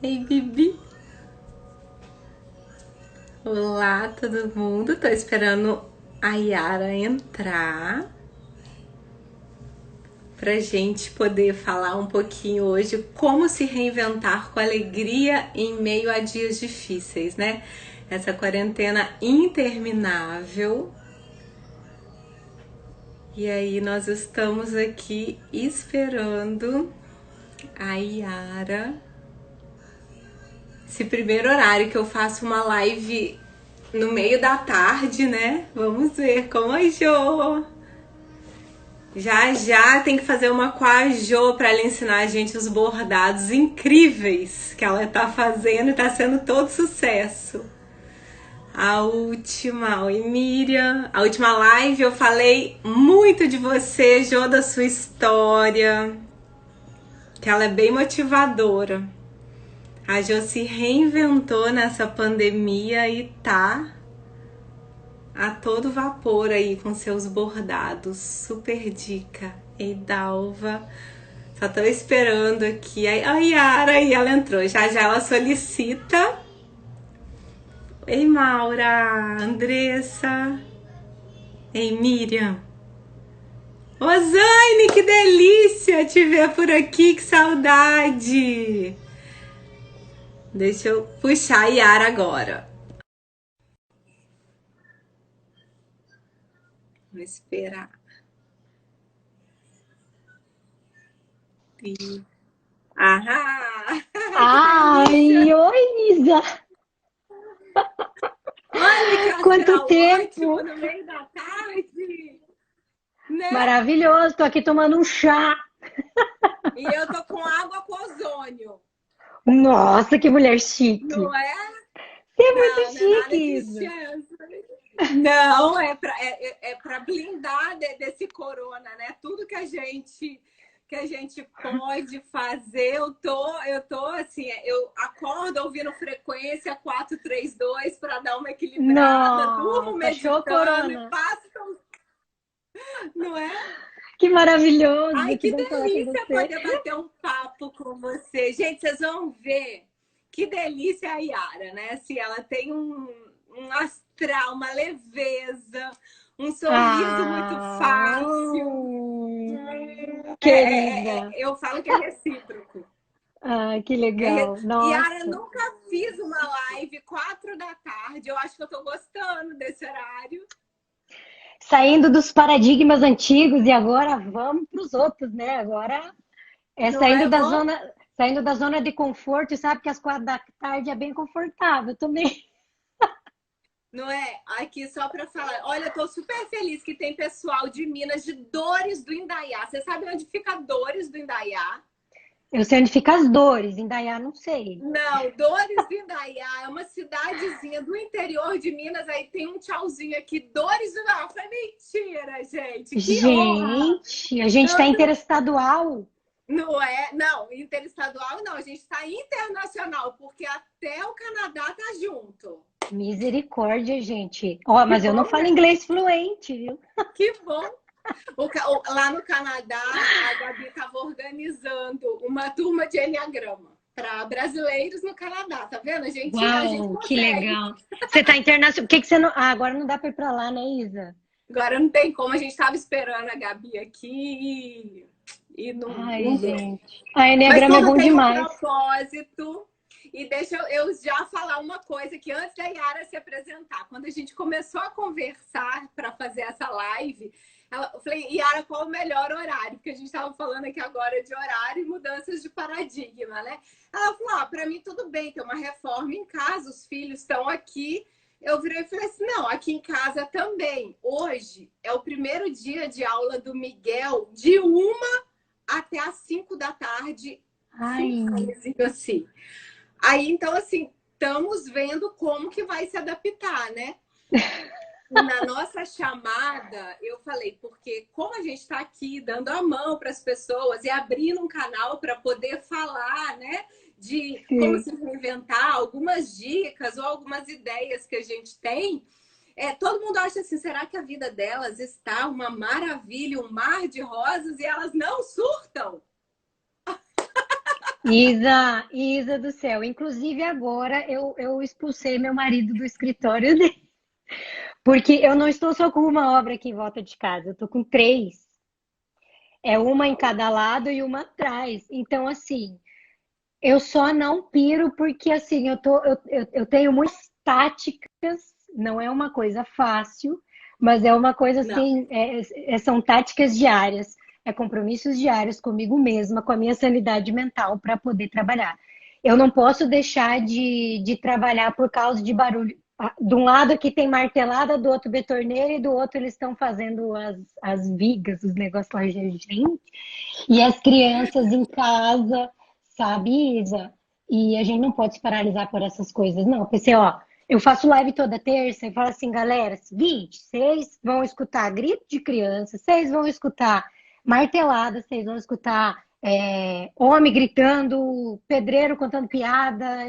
Ei, Bibi. Olá, todo mundo. Tô esperando a Yara entrar pra gente poder falar um pouquinho hoje como se reinventar com alegria em meio a dias difíceis, né? Essa quarentena interminável. E aí nós estamos aqui esperando a Yara. Esse primeiro horário que eu faço uma live no meio da tarde, né? Vamos ver como a Jo. Já já tem que fazer uma com a Jo para ela ensinar a gente os bordados incríveis que ela tá fazendo e tá sendo todo sucesso. Oi Miriam, a última live eu falei muito de você, Jo, da sua história, que ela é bem motivadora. A Jo se reinventou nessa pandemia e tá a todo vapor aí com seus bordados. Super dica. Ei, Dalva. Só tô esperando aqui. A Yara, aí ela entrou. Já já ela solicita. Ei, Maura. Andressa. Ei, Miriam. Osane, que delícia te ver por aqui. Que saudade. Deixa eu puxar a Yara agora. Vou esperar. Ahá! Que delícia! Ai, oi, Isa! Olha que Quanto astral ótimo tempo! no meio da tarde, né? Maravilhoso! Tô aqui tomando um chá. E eu tô com água com ozônio, Nossa, que mulher chique! não é? Você é muito Não, não é chique, nada Isa! disso. Não, é pra blindar desse corona, né? Tudo que a gente pode fazer, eu tô assim, eu acordo ouvindo frequência 432 para dar uma equilibrada, durmo Nossa, show meditando e Corona! passo, não é? Que maravilhoso! Ai, Que que bom falar com delícia você. poder bater um papo com você. Gente, vocês vão ver que delícia a Yara, né? Se ela tem um astral, uma leveza, um sorriso muito Ah, fácil. querida! Eu falo que é recíproco. Ai, que legal! Yara, Nossa! nunca fiz uma live 4 da tarde. Eu acho que eu tô gostando desse horário. Saindo dos paradigmas antigos e agora vamos para os outros, né? Agora é Não é? saindo da zona de conforto, sabe que às 4 da tarde é bem confortável também. Não é? Aqui só para falar. Olha, eu tô super feliz que tem pessoal de Minas, de Dores do Indaiá. Você sabe onde fica Dores do Indaiá? Eu sei onde fica as dores, em Dayá não sei. Não, Dores do Indaiá é uma cidadezinha do interior de Minas. Aí tem um tchauzinho aqui, Dores do Indaiá. Eu falei, mentira, gente, que honra! Gente, a gente está interestadual. Não é? Não, interestadual não, a gente está internacional, porque até o Canadá tá junto. Misericórdia, gente. Ó, Que mas eu não bom, falo né? inglês fluente, viu? Que bom. Lá no Canadá, a Gabi estava organizando uma turma de enneagrama para brasileiros no Canadá, tá vendo? A gente Uau, que consegue. legal. Você está internacional. Por que que você não. Ah, agora não dá para ir para lá, né, Isa? Agora não tem como, a gente estava esperando a Gabi aqui e não Ai, deu. gente. A Mas Enneagrama é tudo bom tem um demais. propósito. E deixa eu já falar uma coisa que antes da Yara se apresentar, quando a gente começou a conversar para fazer essa live, eu falei, Yara, qual o melhor horário? Porque a gente estava falando aqui agora de horário e mudanças de paradigma, né? Ela falou, para mim tudo bem, tem uma reforma em casa, os filhos estão aqui. Eu virei e falei assim, não, aqui em casa também. Hoje é o primeiro dia de aula do Miguel, de 1 até às 5 da tarde, Ai, simplesmente assim. Aí, então, assim, estamos vendo como que vai se adaptar, né? Na nossa chamada, eu falei, porque como a gente está aqui dando a mão para as pessoas e abrindo um canal para poder falar, né? De como sim. se reinventar, algumas dicas ou algumas ideias que a gente tem. Todo mundo acha assim, será que a vida delas está uma maravilha, um mar de rosas e elas não surtam? Isa do céu. Inclusive, agora eu expulsei meu marido do escritório dele. Porque eu não estou só com uma obra aqui em volta de casa, eu estou com três. É uma em cada lado e uma atrás. Então, assim, eu só não piro porque, assim, eu tenho muitas táticas, não é uma coisa fácil, mas é uma coisa, Não. assim, são táticas diárias, é compromissos diários comigo mesma, com a minha sanidade mental para poder trabalhar. Eu não posso deixar de trabalhar por causa de barulho. De um lado aqui tem martelada, do outro betorneira e do outro eles estão fazendo as vigas, os negócios lá, gente. E as crianças em casa, sabe, Isa? E a gente não pode se paralisar por essas coisas, não. Eu pensei, ó, eu faço live toda terça e falo assim, galera, seguinte, vocês vão escutar grito de criança, vocês vão escutar martelada, vocês vão escutar homem gritando, pedreiro contando piada,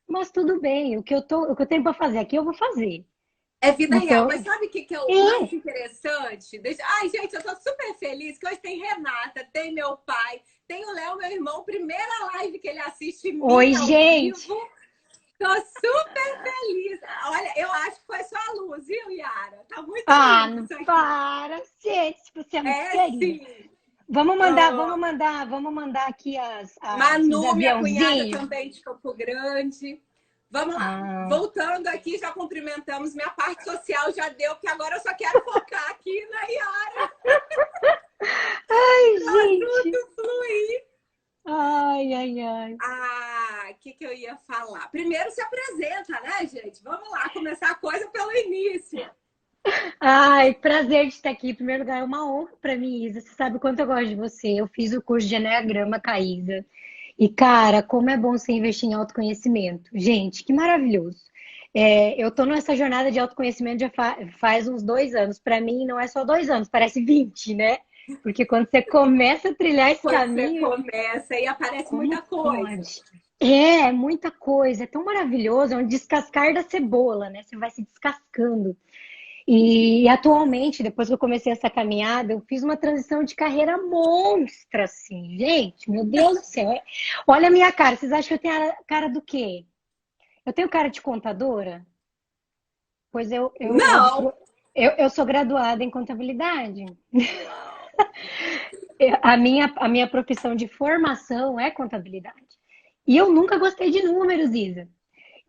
mas tudo bem, o que eu tenho para fazer aqui eu vou fazer. É vida real. Então, Mas sabe o que é o é, mais interessante? Ai, gente, eu tô super feliz que hoje tem Renata, tem meu pai, tem o Léo, meu irmão, primeira live que ele assiste oi, minha ao gente. vivo. Tô super feliz. Olha, eu acho que foi só a luz, viu, Yara? Tá muito Ah, lindo não isso aqui. para, gente, você é muito É querida. sim. Vamos mandar aqui os Manu, minha cunhada aviãozinhos. também de Campo Grande. Vamos lá. Ah, Voltando aqui, já cumprimentamos. Minha parte social já deu, porque agora eu só quero focar aqui na Yara ai, para gente. tudo fluir. Ai, ai, ai. Ah, o que eu ia falar? Primeiro se apresenta, né, gente? Vamos lá, começar a coisa pelo início. Ai, prazer de estar aqui. Em primeiro lugar, é uma honra para mim, Isa. Você sabe o quanto eu gosto de você. Eu fiz o curso de Eneagrama com a Isa. E, cara, como é bom você investir em autoconhecimento. Gente, que maravilhoso. Eu tô nessa jornada de autoconhecimento já faz uns 2 anos. Para mim, não é só 2 anos, parece 20, né? Porque quando você começa a trilhar esse Quando você caminho, começa e aparece como muita coisa. pode? É, muita coisa. É tão maravilhoso. É um descascar da cebola, né? Você vai se descascando. E atualmente, depois que eu comecei essa caminhada, eu fiz uma transição de carreira monstra, assim. Gente, meu Deus do céu. Olha a minha cara. Vocês acham que eu tenho a cara do quê? Eu tenho cara de contadora? Pois Não! eu sou graduada em contabilidade. Uau! A minha profissão de formação é contabilidade. E eu nunca gostei de números, Isa.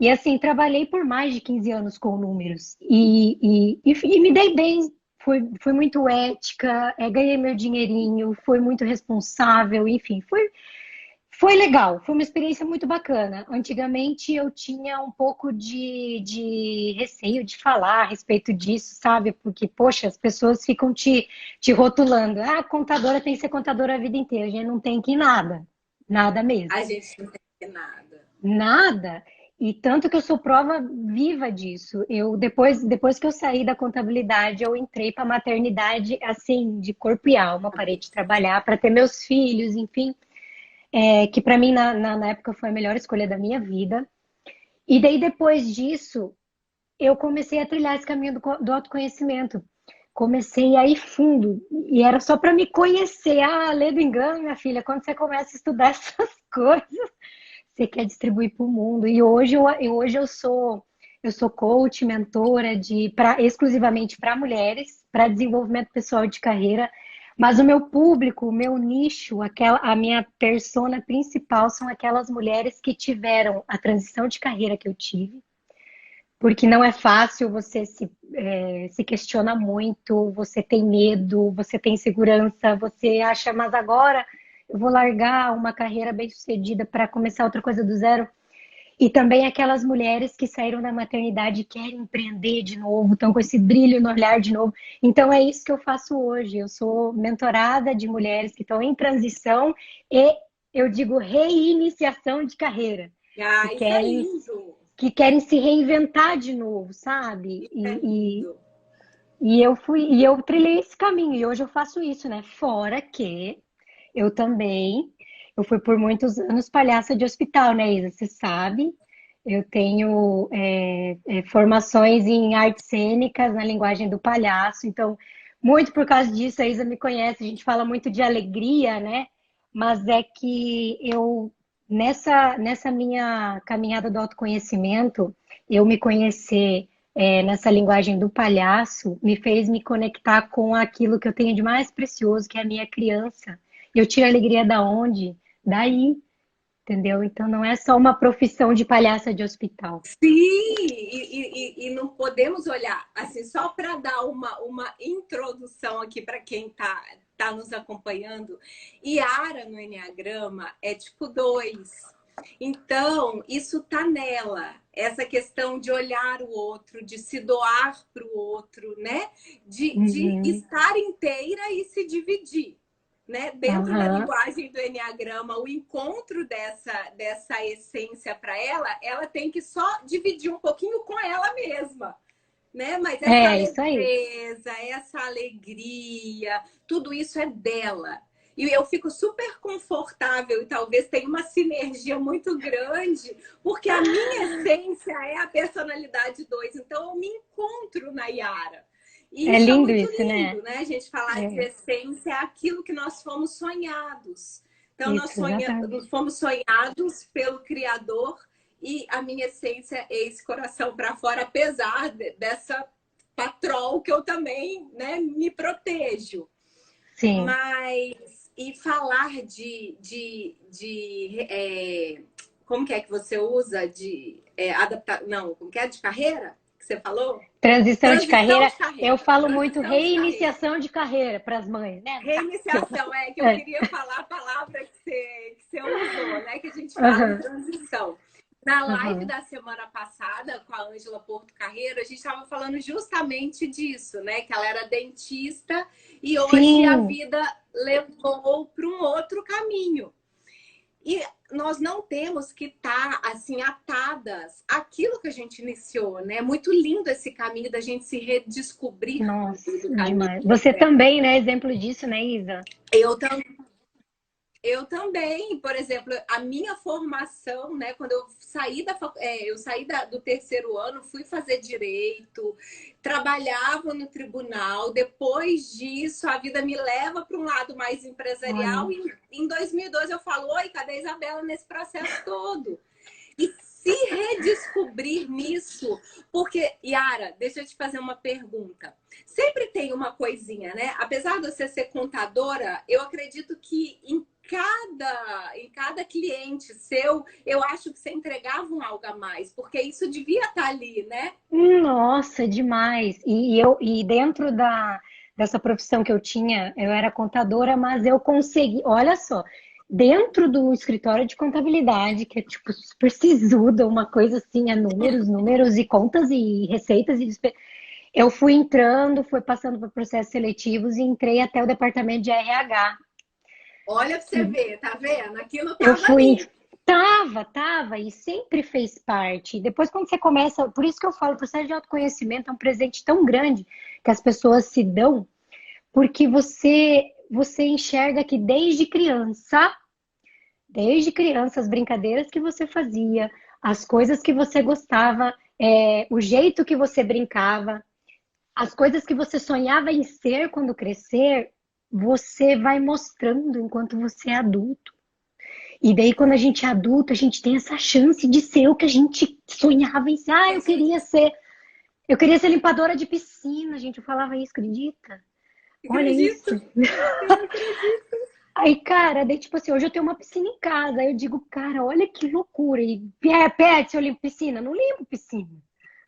E assim, trabalhei por mais de 15 anos com números e me dei bem. Fui muito ética, ganhei meu dinheirinho, fui muito responsável, enfim, foi legal, foi uma experiência muito bacana. Antigamente eu tinha um pouco de receio de falar a respeito disso, sabe? Porque, poxa, as pessoas ficam te rotulando. Ah, contadora tem que ser contadora a vida inteira. A gente não tem que nada, nada mesmo. A gente não tem nada. Nada. E tanto que eu sou prova viva disso. Depois que eu saí da contabilidade, eu entrei para maternidade assim, de corpo e alma, parei de trabalhar para ter meus filhos, enfim, que para mim na época foi a melhor escolha da minha vida. E daí depois disso, eu comecei a trilhar esse caminho do autoconhecimento. Comecei a ir fundo e era só para me conhecer. Ah, lê do engano, minha filha, quando você começa a estudar essas coisas você quer distribuir para o mundo. E hoje eu sou coach, mentora exclusivamente para mulheres, para desenvolvimento pessoal de carreira. Mas o meu público, o meu nicho, a minha persona principal são aquelas mulheres que tiveram a transição de carreira que eu tive, porque não é fácil, você se questiona muito, você tem medo, você tem insegurança, você acha, mas agora eu vou largar uma carreira bem-sucedida para começar outra coisa do zero. E também aquelas mulheres que saíram da maternidade e querem empreender de novo, estão com esse brilho no olhar de novo. Então é isso que eu faço hoje. Eu sou mentorada de mulheres que estão em transição e eu digo reiniciação de carreira, que Ah, isso é querem lindo! que querem se reinventar de novo, sabe? Isso é lindo! E eu trilhei esse caminho e hoje eu faço isso, né? Fora que eu também, eu fui por muitos anos palhaça de hospital, né, Isa? Você sabe? Eu tenho formações em artes cênicas, na linguagem do palhaço, então, muito por causa disso, a Isa me conhece, a gente fala muito de alegria, né? Mas é que eu nessa minha caminhada do autoconhecimento, eu me conhecer nessa linguagem do palhaço me fez me conectar com aquilo que eu tenho de mais precioso, que é a minha criança. E eu tiro alegria da onde? Daí, entendeu? Então não é só uma profissão de palhaça de hospital. Sim, e não podemos olhar assim, só para dar uma introdução aqui para quem tá nos acompanhando. Yara no Enneagrama é tipo 2. Então, isso tá nela, essa questão de olhar o outro, de se doar para o outro, né? De Uhum. estar inteira e se dividir. Né? Dentro da Aham. linguagem do Enneagrama, o encontro dessa essência para ela tem que só dividir um pouquinho com ela mesma. Né? Mas essa É, isso aí. leveza, essa alegria, tudo isso é dela. E eu fico super confortável e talvez tenha uma sinergia muito grande, porque a minha essência é a personalidade 2. Então eu me encontro na Yara. E É isso é lindo muito isso, né? lindo, né? A gente falar de É, essência é aquilo que nós fomos sonhados. Então, isso, nós exatamente. fomos sonhados pelo Criador e a minha essência é esse coração para fora, apesar dessa patrol que eu também, né, me protejo. Sim. Mas, e falar como que é que você usa? De adaptar, não, como que é? De carreira? Que você falou? Transição de Transição carreira, de eu carreira. falo muito Transição de carreira. reiniciação de carreira para as mães, né? No caso. Reiniciação, é que eu É. queria falar a palavra que você usou, né? Que a gente fala em Aham, transição. Na live aham. da semana passada, com a Ângela Porto Carreiro, a gente estava falando justamente disso, né? Que ela era dentista e hoje a Sim, vida levou para um outro caminho. E nós não temos que estar assim atadas àquilo que a gente iniciou, né? É muito lindo esse caminho da gente se redescobrir no nossa, meio do caminho. demais. Você também, né? Exemplo disso, né, Isa? Eu Eu também, por exemplo, a minha formação, né, quando eu saí do terceiro ano, fui fazer direito, trabalhava no tribunal. Depois disso, a vida me leva para um lado mais empresarial. Olha, E em 2012 eu falo, oi, cadê a Isabela nesse processo todo? E se redescobrir nisso, porque, Yara, deixa eu te fazer uma pergunta. Sempre tem uma coisinha, né? Apesar de você ser contadora, eu acredito que em cada cliente seu, eu acho que você entregava um algo a mais, porque isso devia estar ali, né? nossa, demais. E dentro dessa profissão que eu tinha, eu era contadora, mas eu consegui, olha só, dentro do escritório de contabilidade, que é tipo super sisuda, uma coisa assim, é números, números e contas e receitas e eu fui entrando, fui passando por processos seletivos e entrei até o departamento de RH. Olha para você ver, tá vendo? Aquilo Eu estava fui. ali. Tava, e sempre fez parte. Depois, quando você começa. Por isso que eu falo, o processo de autoconhecimento é um presente tão grande que as pessoas se dão, porque você enxerga que desde criança, as brincadeiras que você fazia, as coisas que você gostava, o jeito que você brincava, as coisas que você sonhava em ser quando crescer, você vai mostrando enquanto você é adulto. E daí, quando a gente é adulto, a gente tem essa chance de ser o que a gente sonhava em ser. Ah, Que a gente eu queria ser limpadora de piscina, gente. Eu falava isso, acredita? Olha acredita, isso. eu acredito. Aí, cara, daí, tipo assim, hoje eu tenho uma piscina em casa. Aí eu digo, cara, olha que loucura. E pede se eu limpo piscina. Não limpo piscina.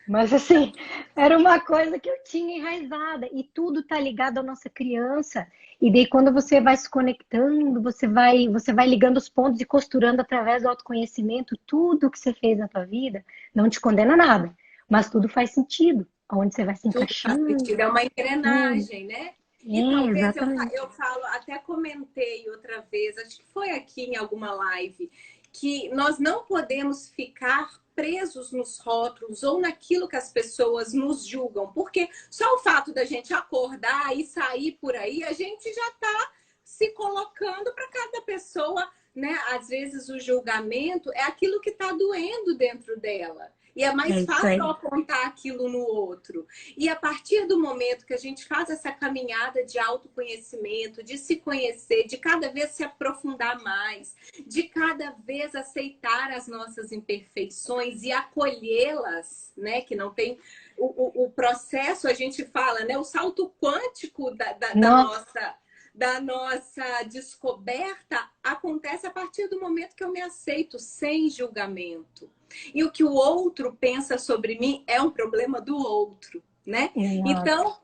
Mas assim, era uma coisa que eu tinha enraizada. E tudo tá ligado à nossa criança. E daí, quando você vai se conectando, você vai ligando os pontos e costurando através do autoconhecimento, tudo que você fez na tua vida não te condena a nada. Mas tudo faz sentido. Onde você vai se Tudo faz encaixando, sentido, é uma tudo. engrenagem, né? E É, talvez exatamente. eu falo, até comentei outra vez, acho que foi aqui em alguma live, que nós não podemos ficar presos nos rótulos ou naquilo que as pessoas nos julgam, porque só o fato da gente acordar e sair por aí, a gente já está se colocando para cada pessoa, né? Às vezes o julgamento é aquilo que está doendo dentro dela. E é É mais isso fácil aí. eu apontar aquilo no outro. E a partir do momento que a gente faz essa caminhada de autoconhecimento, de se conhecer, de cada vez se aprofundar mais, de cada vez aceitar as nossas imperfeições e acolhê-las, né? Que não tem o processo, a gente fala, né? O salto quântico Nossa, da nossa descoberta acontece a partir do momento que eu me aceito sem julgamento. E o que o outro pensa sobre mim é um problema do outro, né? exato. Então,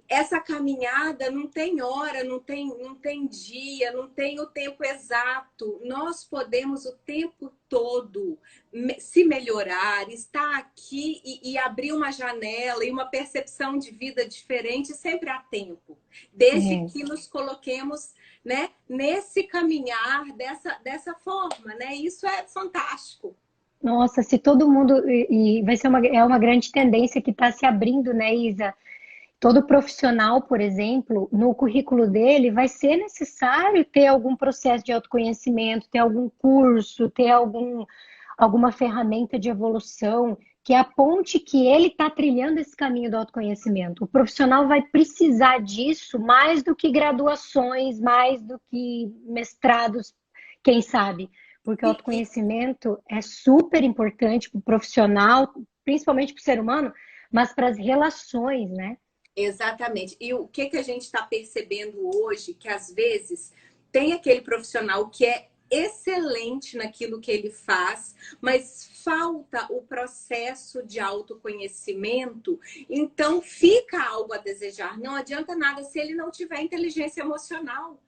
essa caminhada não tem hora, não tem dia, não tem o tempo exato. Nós podemos o tempo todo se melhorar, estar aqui e abrir uma janela e uma percepção de vida diferente sempre há tempo, desde É. que nos coloquemos, né, nesse caminhar dessa forma, né? Isso é fantástico. Nossa, se todo mundo. E vai ser é uma grande tendência que está se abrindo, né, Isa? Todo profissional, por exemplo, no currículo dele vai ser necessário ter algum processo de autoconhecimento, ter algum curso, ter alguma ferramenta de evolução que aponte que ele está trilhando esse caminho do autoconhecimento. O profissional vai precisar disso mais do que graduações, mais do que mestrados, quem sabe? Porque o E autoconhecimento é super importante para o profissional, principalmente para o ser humano, mas para as relações, né? exatamente. E o que a gente está percebendo hoje, que às vezes tem aquele profissional que é excelente naquilo que ele faz, mas falta o processo de autoconhecimento, então fica algo a desejar. Não adianta nada se ele não tiver inteligência emocional.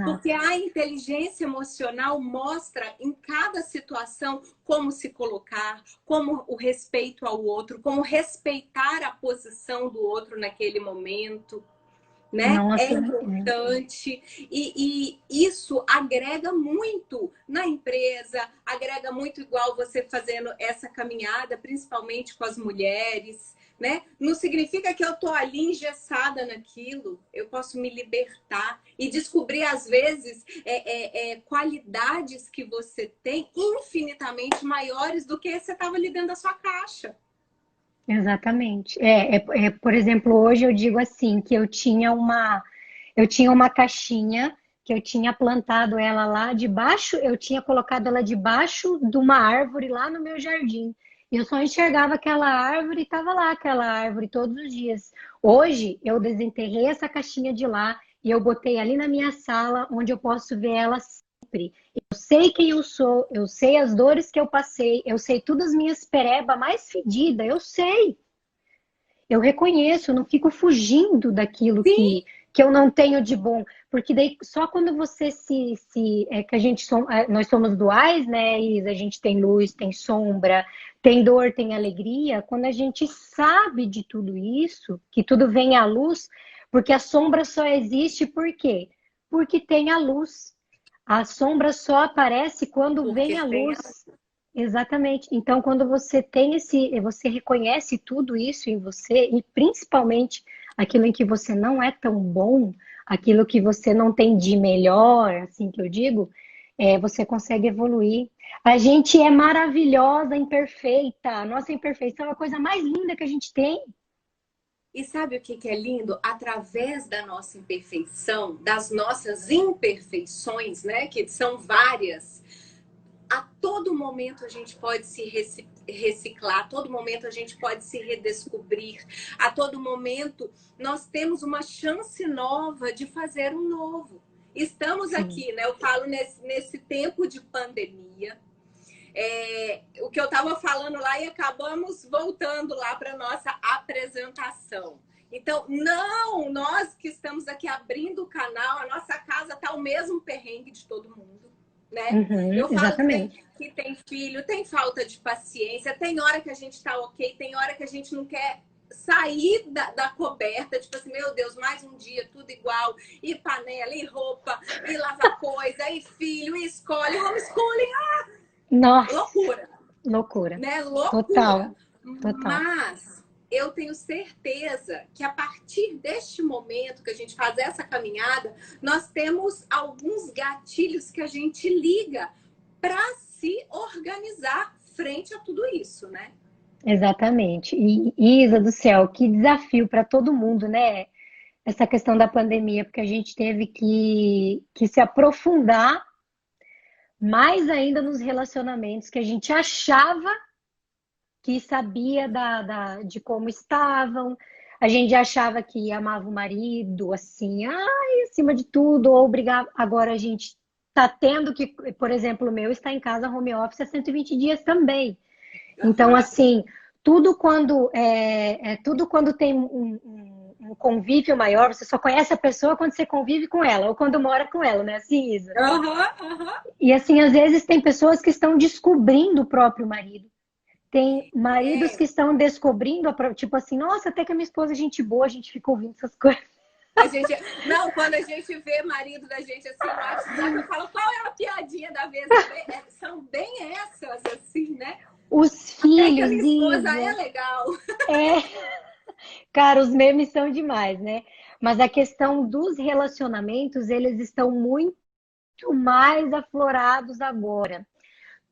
Porque Exato. a inteligência emocional mostra em cada situação como se colocar, como o respeito ao outro, como respeitar a posição do outro naquele momento, né? É Nossa, importante e isso agrega muito na empresa, agrega muito igual você fazendo essa caminhada, principalmente com as mulheres, né? Não significa que eu tô ali engessada naquilo, eu posso me libertar e descobrir às vezes qualidades que você tem infinitamente maiores do que você estava ali dentro da sua caixa. exatamente. Por exemplo, hoje eu digo assim que eu tinha uma caixinha que eu tinha plantado ela lá debaixo, eu tinha colocado ela debaixo de uma árvore lá no meu jardim. E eu só enxergava aquela árvore e estava lá aquela árvore todos os dias. Hoje eu desenterrei essa caixinha de lá e eu botei ali na minha sala, onde eu posso ver ela sempre. Eu sei quem eu sou, eu sei as dores que eu passei, eu sei todas as minhas pereba mais fedida, eu sei. Eu reconheço, eu não fico fugindo daquilo Sim, que eu não tenho de bom, porque daí só quando você que a gente nós somos duais, né, Isa? A gente tem luz, tem sombra, tem dor, tem alegria. Quando a gente sabe de tudo isso, que tudo vem à luz, porque a sombra só existe por quê? Porque tem a luz. A sombra só aparece quando porque vem a tem. luz. Exatamente. Então, quando você tem você reconhece tudo isso em você, e principalmente aquilo em que você não é tão bom, aquilo que você não tem de melhor, assim que eu digo, você consegue evoluir. A gente é maravilhosa, imperfeita. A nossa imperfeição é a coisa mais linda que a gente tem. E sabe o que é lindo? Através da nossa imperfeição, das nossas imperfeições, né? Que são várias, a todo momento a gente pode se reciclar, a todo momento a gente pode se redescobrir, a todo momento nós temos uma chance nova de fazer um novo. Estamos Sim. aqui, né? Eu falo nesse tempo de pandemia. O que eu estava falando lá e acabamos voltando lá para nossa apresentação. Então, não, nós que estamos aqui abrindo o canal, a nossa casa está o mesmo perrengue de todo mundo, né? Uhum, Eu falo exatamente. que tem filho, tem falta de paciência, tem hora que a gente está ok, tem hora que a gente não quer sair da coberta, tipo assim, meu Deus, mais um dia, tudo igual, e panela, e roupa, e lavar coisa, e filho, e escola, e homeschooling, Nossa, loucura, loucura. né? Loucura. Total, total. Mas eu tenho certeza que a partir deste momento que a gente faz essa caminhada, nós temos alguns gatilhos que a gente liga para se organizar frente a tudo isso, né? Exatamente. E Isa do céu, que desafio para todo mundo, né? Essa questão da pandemia, porque a gente teve que se aprofundar mais ainda nos relacionamentos que a gente achava que sabia de como estavam, a gente achava que amava o marido, assim, ai, acima de tudo, ou brigar. Agora a gente tá tendo que, por exemplo, o meu está em casa home office há 120 dias também. Então, Aham. assim, tudo quando tem um convívio maior, você só conhece a pessoa quando você convive com ela, ou quando mora com ela, né? Assim, Isa. Aham, aham. E assim, às vezes tem pessoas que estão descobrindo o próprio marido. Tem maridos É, que estão descobrindo, tipo assim, nossa, até que a minha esposa é gente boa, a gente fica ouvindo essas coisas. a gente, não, quando a gente vê marido da gente assim no WhatsApp, eu falo, qual é a piadinha da vez? São bem essas, assim, né? Os Até que a filhos, minha esposa é Isa, legal. é, cara, os memes são demais, né? Mas a questão dos relacionamentos, eles estão muito mais aflorados agora.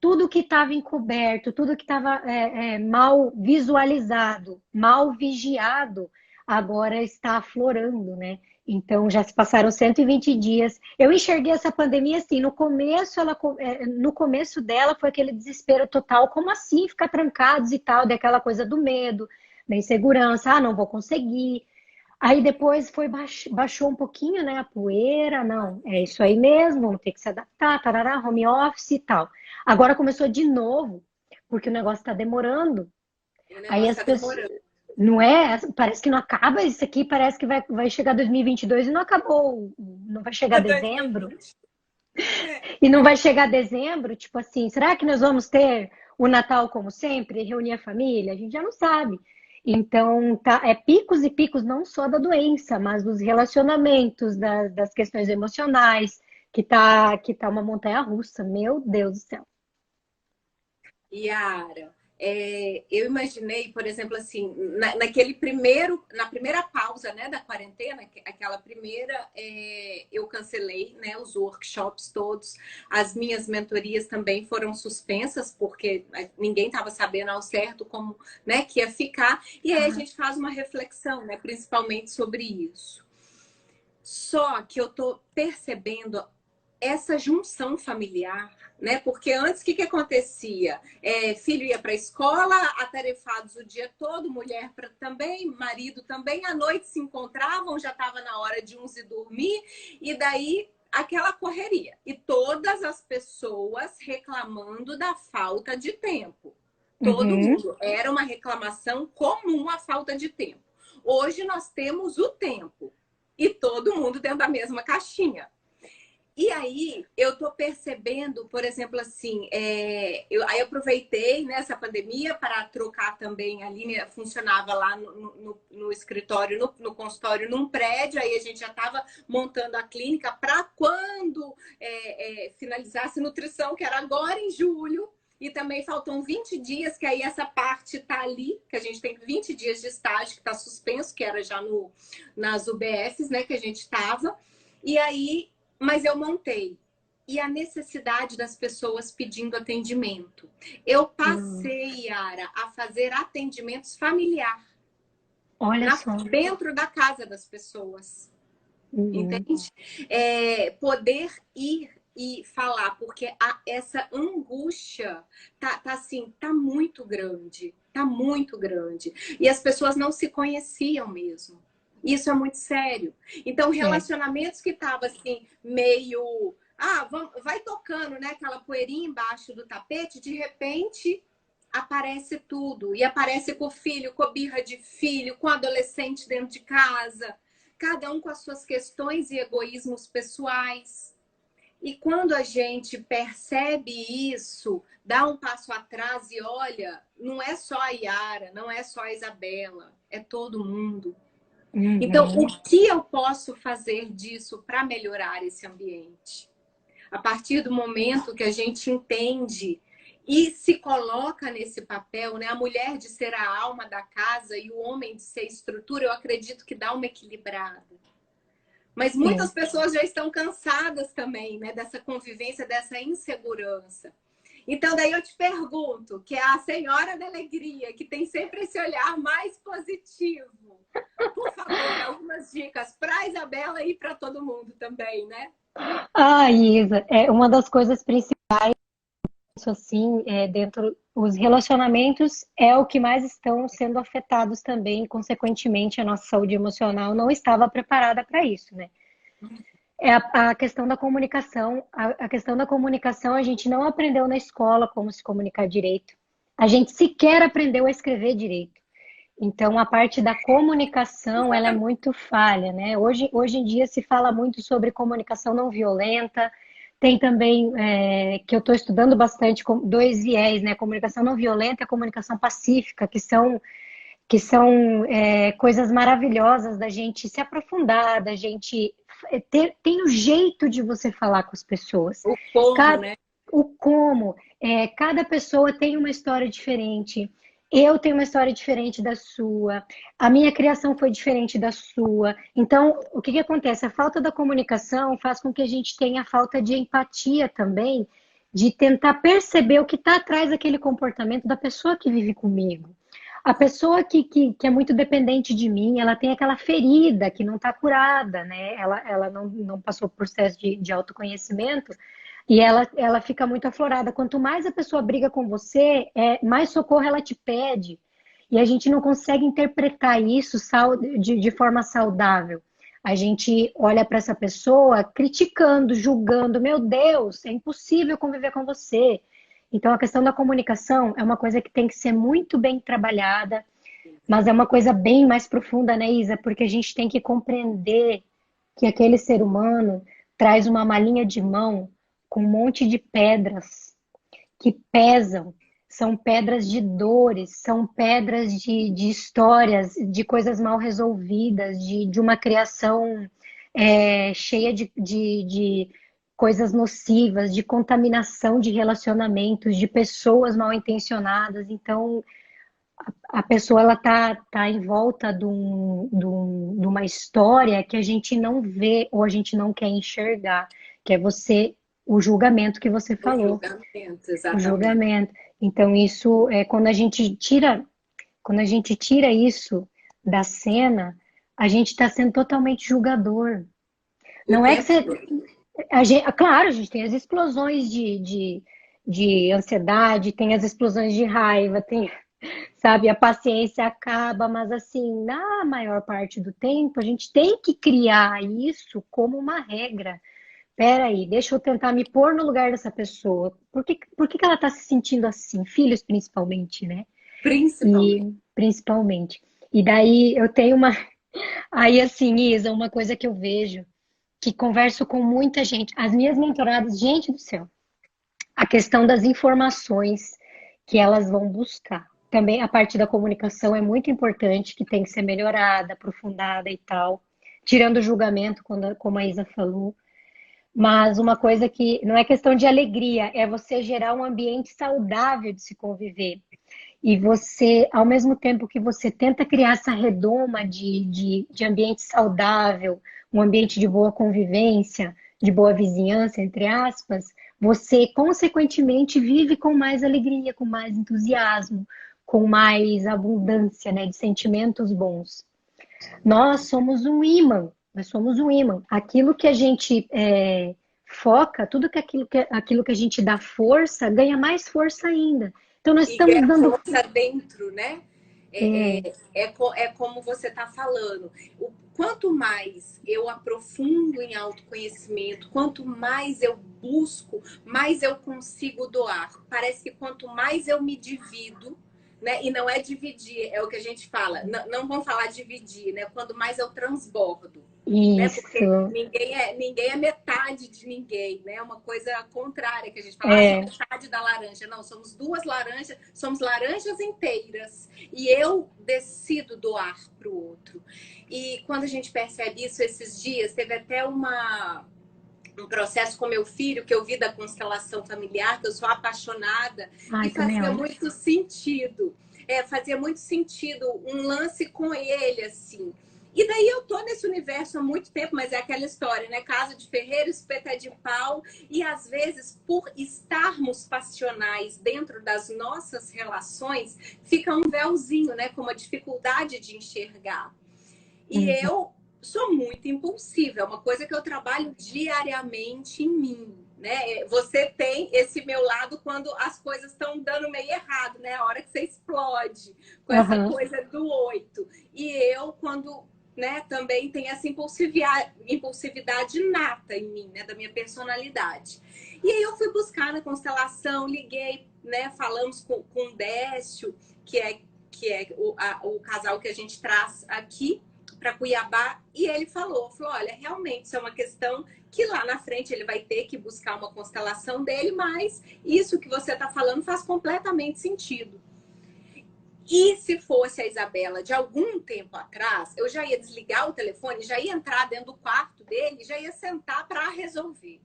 Tudo que estava encoberto, tudo que estava mal visualizado, mal vigiado, agora está aflorando, né? Então já se passaram 120 dias. Eu enxerguei essa pandemia assim, no começo no começo dela foi aquele desespero total, como assim ficar trancados e tal, daquela coisa do medo, da insegurança, não vou conseguir. Aí depois baixou um pouquinho, né, a poeira, não, é isso aí mesmo, vamos ter que se adaptar, tarará, home office e tal. Agora começou de novo, porque o negócio está demorando. O Aí negócio as tá pessoas, demorando. não é? Parece que não acaba isso aqui, parece que vai chegar 2022 e 22 e não acabou, não vai chegar dezembro. 2020. É. E não vai chegar dezembro, tipo assim, será que nós vamos ter o Natal como sempre, reunir a família? A gente já não sabe. Então, tá, é picos e picos não só da doença, mas dos relacionamentos, das questões emocionais, que tá uma montanha russa. Meu Deus do céu. Yara, eu imaginei, por exemplo, assim, na primeira pausa, né, da quarentena, aquela primeira, eu cancelei, né, os workshops todos, as minhas mentorias também foram suspensas, porque ninguém estava sabendo ao certo como, né, que ia ficar, e aí a Ah, gente faz uma reflexão, né, principalmente sobre isso. Só que eu tô percebendo essa junção familiar, né? Porque antes o que acontecia? Filho ia para a escola, atarefados o dia todo, mulher também, marido também, à noite se encontravam, já estava na hora de uns ir dormir, e daí aquela correria. E todas as pessoas reclamando da falta de tempo. Todo uhum. mundo. Era uma reclamação comum a falta de tempo. Hoje nós temos o tempo. E todo mundo dentro da mesma caixinha. E aí, eu tô percebendo, por exemplo, assim, aí eu aproveitei nessa pandemia para trocar também. A linha funcionava lá no escritório, no consultório, num prédio. Aí a gente já estava montando a clínica para quando finalizasse nutrição, que era agora em julho. E também faltam 20 dias, que aí essa parte tá ali, que a gente tem 20 dias de estágio, que está suspenso, que era já nas UBSs, né, que a gente estava. E aí mas eu montei. E a necessidade das pessoas pedindo atendimento. Eu Hum. passei, Yara, a fazer atendimentos familiar Olha só. dentro da casa das pessoas. Uhum. Entende? Poder ir e falar, porque essa angústia tá assim, tá muito grande. Tá muito grande. E as pessoas não se conheciam mesmo. Isso é muito sério. Então, É. relacionamentos que estavam assim, meio. Vai tocando, né? Aquela poeirinha embaixo do tapete, de repente aparece tudo. E aparece com o filho, com a birra de filho, com o adolescente dentro de casa, cada um com as suas questões e egoísmos pessoais. E quando a gente percebe isso, dá um passo atrás e olha, não é só a Yara, não é só a Isabela, é todo mundo. Então, o Uhum. que eu posso fazer disso para melhorar esse ambiente? A partir do momento que a gente entende e se coloca nesse papel, né? A mulher de ser a alma da casa e o homem de ser estrutura, eu acredito que dá uma equilibrada. Mas É. muitas pessoas já estão cansadas também, né? Dessa convivência, dessa insegurança. Então, daí eu te pergunto, que é a senhora da alegria, que tem sempre esse olhar mais positivo. Por favor, algumas dicas para a Isabela e para todo mundo também, né? Ah, Isa, é uma das coisas principais, assim, dentro os relacionamentos é o que mais estão sendo afetados também, consequentemente, a nossa saúde emocional não estava preparada para isso, né? É a questão da comunicação. A questão da comunicação a gente não aprendeu na escola como se comunicar direito. A gente sequer aprendeu a escrever direito. Então, a parte da comunicação, ela é Exatamente. muito falha, né? Hoje em dia se fala muito sobre comunicação não violenta. Tem também, que eu estou estudando bastante, dois viés, né? Comunicação não violenta e a comunicação pacífica, que são coisas maravilhosas da gente se aprofundar, da gente tem o jeito de você falar com as pessoas. O como, Cada, né? o como. Cada pessoa tem uma história diferente. Eu tenho uma história diferente da sua. A minha criação foi diferente da sua. Então, o que acontece? A falta da comunicação faz com que a gente tenha falta de empatia também, de tentar perceber o que está atrás daquele comportamento da pessoa que vive comigo. A pessoa que é muito dependente de mim, ela tem aquela ferida que não está curada, né? Ela não passou por processo de autoconhecimento e ela fica muito aflorada. Quanto mais a pessoa briga com você, mais socorro ela te pede. E a gente não consegue interpretar isso de forma saudável. A gente olha para essa pessoa criticando, julgando. Meu Deus, é impossível conviver com você. Então, a questão da comunicação é uma coisa que tem que ser muito bem trabalhada, mas é uma coisa bem mais profunda, né, Isa? Porque a gente tem que compreender que aquele ser humano traz uma malinha de mão com um monte de pedras que pesam. São pedras de dores, são pedras de histórias, de coisas mal resolvidas, de uma criação cheia de coisas nocivas, de contaminação de relacionamentos, de pessoas mal intencionadas. Então, a pessoa ela tá em volta de uma história que a gente não vê ou a gente não quer enxergar, que é o julgamento que você O falou, julgamento, o exatamente. julgamento. Então, isso é quando a gente tira isso da cena, a gente está sendo totalmente julgador. O Não é que tempo você. todo. Claro, a gente tem as explosões de ansiedade, tem as explosões de raiva, tem, sabe, a paciência acaba, mas assim, na maior parte do tempo, a gente tem que criar isso como uma regra. Peraí, deixa eu tentar me pôr no lugar dessa pessoa. Por que ela está se sentindo assim? Filhos, principalmente, né? Principalmente. E principalmente. E daí eu tenho uma. Aí, assim, Isa, uma coisa que eu vejo, que converso com muita gente, as minhas mentoradas, gente do céu, a questão das informações que elas vão buscar. Também a parte da comunicação é muito importante, que tem que ser melhorada, aprofundada e tal. Tirando o julgamento, como a Isa falou. Mas uma coisa que não é questão de alegria, é você gerar um ambiente saudável de se conviver. E você, ao mesmo tempo que você tenta criar essa redoma de ambiente saudável, um ambiente de boa convivência, de boa vizinhança, entre aspas, você, consequentemente, vive com mais alegria, com mais entusiasmo, com mais abundância, né, de sentimentos bons. Nós somos um imã, nós somos um imã. Aquilo que a gente foca, tudo que aquilo que a gente dá força, ganha mais força ainda. Então nós E estamos é dando. força dentro, né? É, É como você está falando. Quanto mais eu aprofundo em autoconhecimento, quanto mais eu busco, mais eu consigo doar. Parece que quanto mais eu me divido, né? E não é dividir, é o que a gente fala. Não vamos falar dividir, né? Quando mais eu transbordo, né? Porque isso. ninguém é metade de ninguém, né? É uma coisa contrária que a gente fala, sou É, metade da laranja. Não, somos duas laranjas, somos laranjas inteiras. E eu decido doar para o outro. E quando a gente percebe isso esses dias, teve até um processo com meu filho que eu vi da constelação familiar, que eu sou apaixonada, ai, e também fazia amo. muito sentido. Fazia muito sentido um lance com ele, assim. E daí eu tô nesse universo há muito tempo, mas é aquela história, né? Casa de ferreiro, espeta de pau. E às vezes, por estarmos passionais dentro das nossas relações, fica um véuzinho, né? Com uma dificuldade de enxergar. E Uhum. eu sou muito impulsiva, é uma coisa que eu trabalho diariamente em mim. Né? Você tem esse meu lado quando as coisas estão dando meio errado, né? A hora que você explode com essa Aham. coisa do 8. E eu, quando, né, também tem essa impulsividade nata em mim, né? Da minha personalidade. E aí eu fui buscar na constelação, liguei, né? Falamos com o Décio, que é o casal que a gente traz aqui para Cuiabá, e ele falou, olha, realmente isso é uma questão que lá na frente ele vai ter que buscar uma constelação dele, mas isso que você está falando faz completamente sentido. E se fosse a Isabela de algum tempo atrás, eu já ia desligar o telefone, já ia entrar dentro do quarto dele, já ia sentar para resolver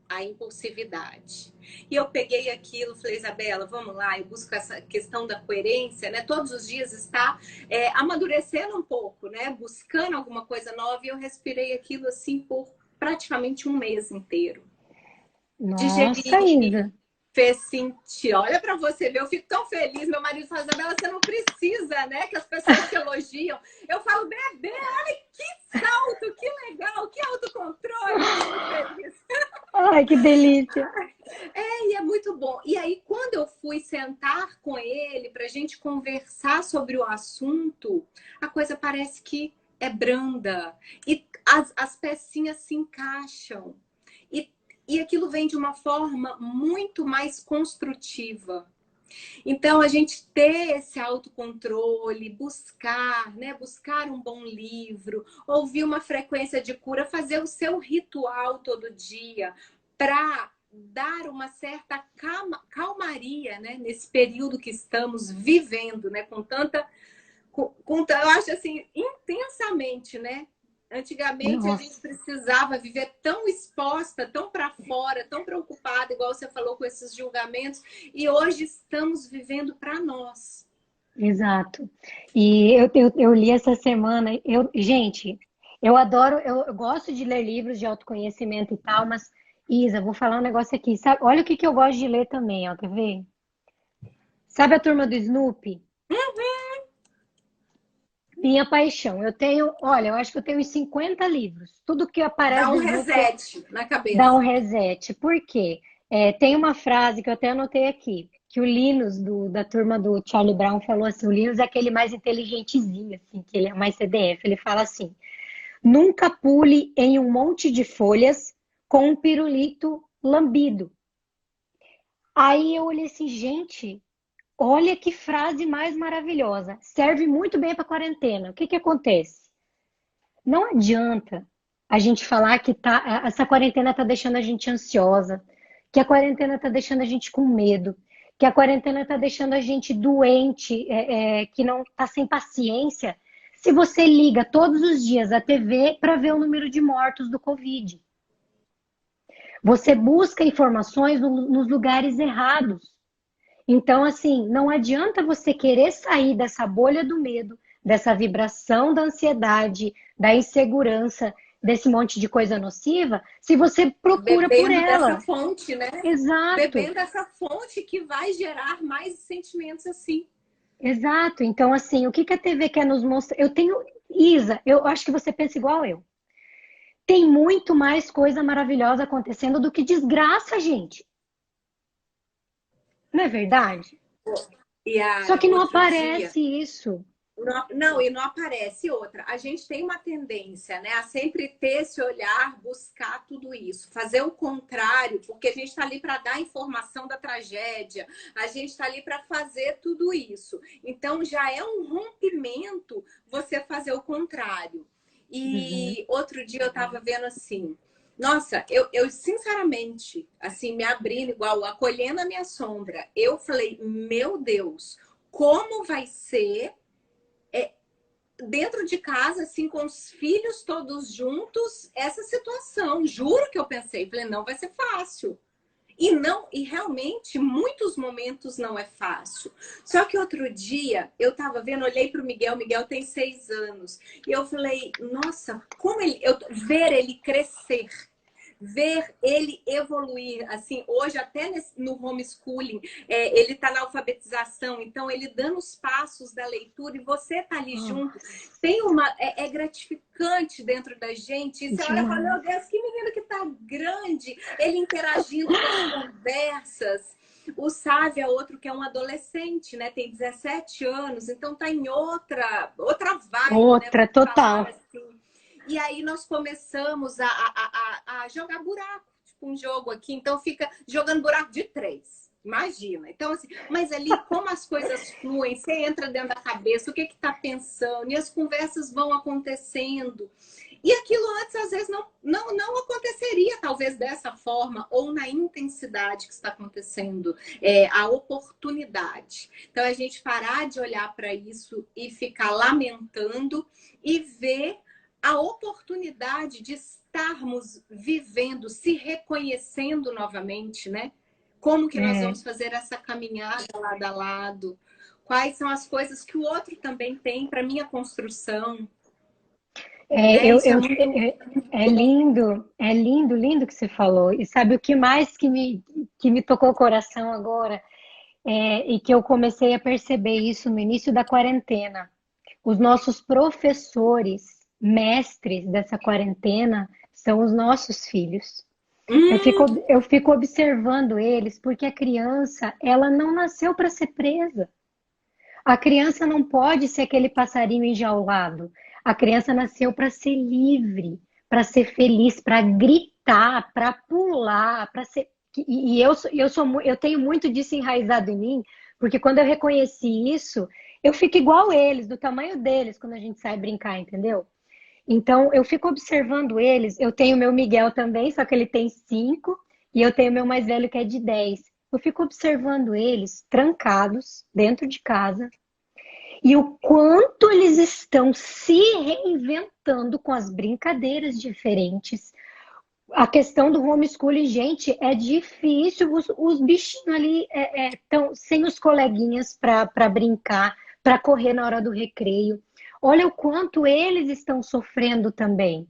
a impulsividade. E eu peguei aquilo, falei, Isabela, vamos lá, eu busco essa questão da coerência, né? Todos os dias está amadurecendo um pouco, né? Buscando alguma coisa nova, e eu respirei aquilo assim por praticamente um mês inteiro. Nossa, Digeri, Isa. fez sentir. Olha para você ver, eu fico tão feliz. Meu marido fala, Isabela, você não precisa, né? Que as pessoas te elogiam. Eu falo, bebê, olha que salto, que legal, que autocontrole. Eu tô muito feliz. Ai, que delícia. E é muito bom. E aí, quando eu fui sentar com ele para a gente conversar sobre o assunto, a coisa parece que é branda. E as pecinhas se encaixam. E aquilo vem de uma forma muito mais construtiva. Então, a gente ter esse autocontrole, buscar, né? Buscar um bom livro, ouvir uma frequência de cura, fazer o seu ritual todo dia para dar uma certa calmaria, né? Nesse período que estamos vivendo, né? Com tanta, eu acho assim, intensamente, né? Antigamente a gente Nossa, precisava viver tão exposta, tão para fora, tão preocupada, igual você falou com esses julgamentos, e hoje estamos vivendo para nós. exato. E eu li essa semana, gente, eu adoro, eu gosto de ler livros de autoconhecimento e tal, mas, Isa, vou falar um negócio aqui. Sabe, olha o que eu gosto de ler também, ó, quer ver? Sabe a turma do Snoopy? Minha paixão. Eu tenho, olha, eu acho que eu tenho uns 50 livros. Tudo que aparece Dá do um Snoopy reset na dá um cabeça. reset. Por quê? Tem uma frase que eu até anotei aqui, que o Linus, da turma do Charlie Brown, falou assim, o Linus é aquele mais inteligentezinho, assim, que ele é mais CDF. Ele fala assim, nunca pule em um monte de folhas com um pirulito lambido. Aí eu olhei assim, gente, olha que frase mais maravilhosa. Serve muito bem para quarentena. O que que acontece? Não adianta a gente falar que essa quarentena está deixando a gente ansiosa, que a quarentena está deixando a gente com medo, que a quarentena está deixando a gente doente, que não está sem paciência. Se você liga todos os dias a TV para ver o número de mortos do Covid, você busca informações nos lugares errados. Então, assim, não adianta você querer sair dessa bolha do medo, dessa vibração da ansiedade, da insegurança, desse monte de coisa nociva, se você procura por Bebendo dessa ela. fonte, né? Exato, Bebendo essa fonte que vai gerar mais sentimentos assim. exato. Então, assim, o que que a TV quer nos mostrar? Eu tenho. Isa, eu acho que você pensa igual eu. Tem muito mais coisa maravilhosa acontecendo do que desgraça, gente. Não é verdade? Só Yara, que não outro dia. aparece isso. Não, e não aparece outra. A gente tem uma tendência, né, a sempre ter esse olhar, buscar tudo isso, fazer o contrário, porque a gente está ali para dar informação da tragédia, a gente está ali para fazer tudo isso. Então já é um rompimento você fazer o contrário. Uhum. E outro dia eu estava vendo assim. Nossa, eu sinceramente, assim, me abrindo igual, acolhendo a minha sombra, eu falei, meu Deus, como vai ser dentro de casa, assim, com os filhos todos juntos, essa situação. Juro que eu pensei, falei, não vai ser fácil. E realmente, muitos momentos não é fácil. Só que outro dia, eu tava vendo, olhei pro Miguel, Miguel tem 6 anos. E eu falei, nossa, ver ele crescer, ver ele evoluir, assim, hoje até no homeschooling, ele tá na alfabetização, então ele dando os passos da leitura e você tá ali junto, tem é gratificante dentro da gente, e você olha e fala, meu Deus, que menino que tá grande, ele interagindo com as conversas. O Sávio é outro que é um adolescente, né? Tem 17 anos, então tá em outra vibe, Outra, né? total. Assim. E aí nós começamos a jogar buraco, tipo um jogo aqui. Então fica jogando buraco de 3. Imagina. Então, assim, mas ali, como as coisas fluem, você entra dentro da cabeça, o que tá pensando, e as conversas vão acontecendo. E aquilo antes, às vezes, não aconteceria, talvez, dessa forma, ou na intensidade que está acontecendo, a oportunidade. Então, a gente parar de olhar para isso e ficar lamentando e ver a oportunidade de estarmos vivendo, se reconhecendo novamente, né? Como que nós vamos fazer essa caminhada lado a lado? Quais são as coisas que o outro também tem para minha construção? É lindo, lindo que você falou. E sabe o que mais que me tocou o coração agora? E que eu comecei a perceber isso no início da quarentena. Os nossos professores, mestres dessa quarentena, são os nossos filhos. Eu fico observando eles, porque a criança, ela não nasceu para ser presa. A criança não pode ser aquele passarinho enjaulado. A criança nasceu para ser livre, para ser feliz, para gritar, para pular, para ser. E eu tenho muito disso enraizado em mim, porque quando eu reconheci isso, eu fico igual eles, do tamanho deles, quando a gente sai brincar, entendeu? Então, eu fico observando eles. Eu tenho meu Miguel também, só que ele tem 5, e eu tenho meu mais velho que é de 10. Eu fico observando eles trancados dentro de casa e o quanto eles estão se reinventando com as brincadeiras diferentes. A questão do homeschooling, gente, é difícil. Os bichinhos ali estão sem os coleguinhas para brincar, para correr na hora do recreio. Olha o quanto eles estão sofrendo também.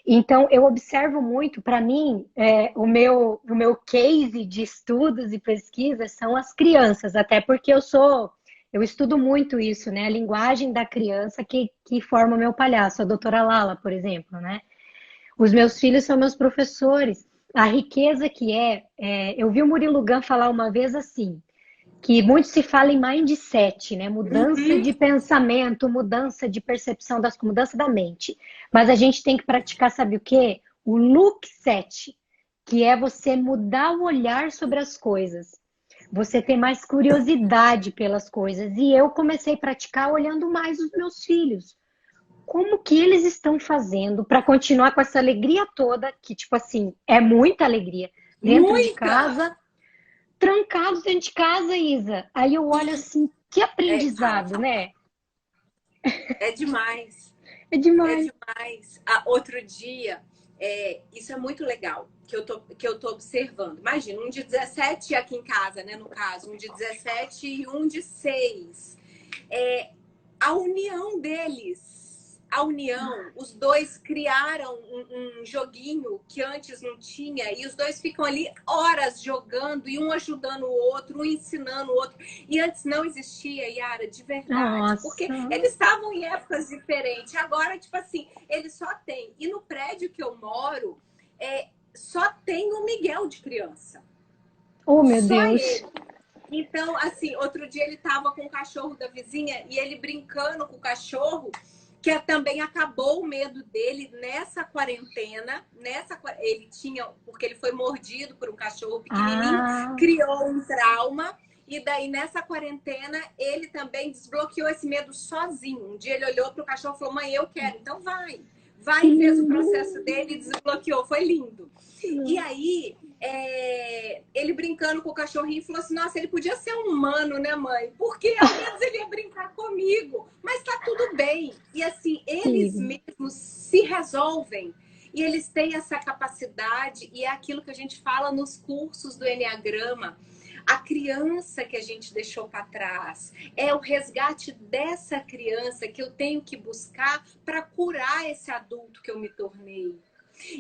Então, eu observo muito, para mim, o meu case de estudos e pesquisas são as crianças, até porque eu estudo muito isso, né? A linguagem da criança que forma o meu palhaço, a doutora Lala, por exemplo, né? Os meus filhos são meus professores. A riqueza eu vi o Murilo Gun falar uma vez assim, que muito se fala em mindset, né? Mudança de pensamento, mudança de percepção, mudança da mente. Mas a gente tem que praticar, sabe o quê? O look set, que é você mudar o olhar sobre as coisas. Você ter mais curiosidade pelas coisas. E eu comecei a praticar olhando mais os meus filhos. Como que eles estão fazendo para continuar com essa alegria toda, que, tipo assim, é muita alegria, dentro de casa, trancados dentro de casa, Isa. Aí eu olho assim, que aprendizado, né? É demais. É demais. É demais. Outro dia, isso é muito legal, que eu tô observando. Imagina, um de 17 aqui em casa, né? No caso, um de 17 e um de 6. A união deles. A união, os dois criaram um joguinho que antes não tinha, e os dois ficam ali horas jogando, e um ajudando o outro, um ensinando o outro. E antes não existia, Yara, de verdade. Nossa. Porque eles estavam em épocas diferentes. Agora, tipo assim, eles só têm. E no prédio que eu moro, só tem o Miguel de criança. Oh, meu só Deus! Ele. Então, assim, outro dia ele tava com o cachorro da vizinha, e ele brincando com o cachorro, que também acabou o medo dele nessa quarentena. Ele tinha, porque ele foi mordido por um cachorro pequenininho, criou um trauma. E daí, nessa quarentena, ele também desbloqueou esse medo sozinho. Um dia ele olhou para o cachorro e falou, mãe, eu quero. Então vai. Vai, fez o processo dele e desbloqueou. Foi lindo. E aí, ele brincando com o cachorrinho falou assim, nossa, ele podia ser um humano, né, mãe? Porque ao menos ele ia brincar comigo. Mas tá tudo bem. E assim, eles mesmos se resolvem. E eles têm essa capacidade, e é aquilo que a gente fala nos cursos do Enneagrama. A criança que a gente deixou para trás, é o resgate dessa criança que eu tenho que buscar para curar esse adulto que eu me tornei.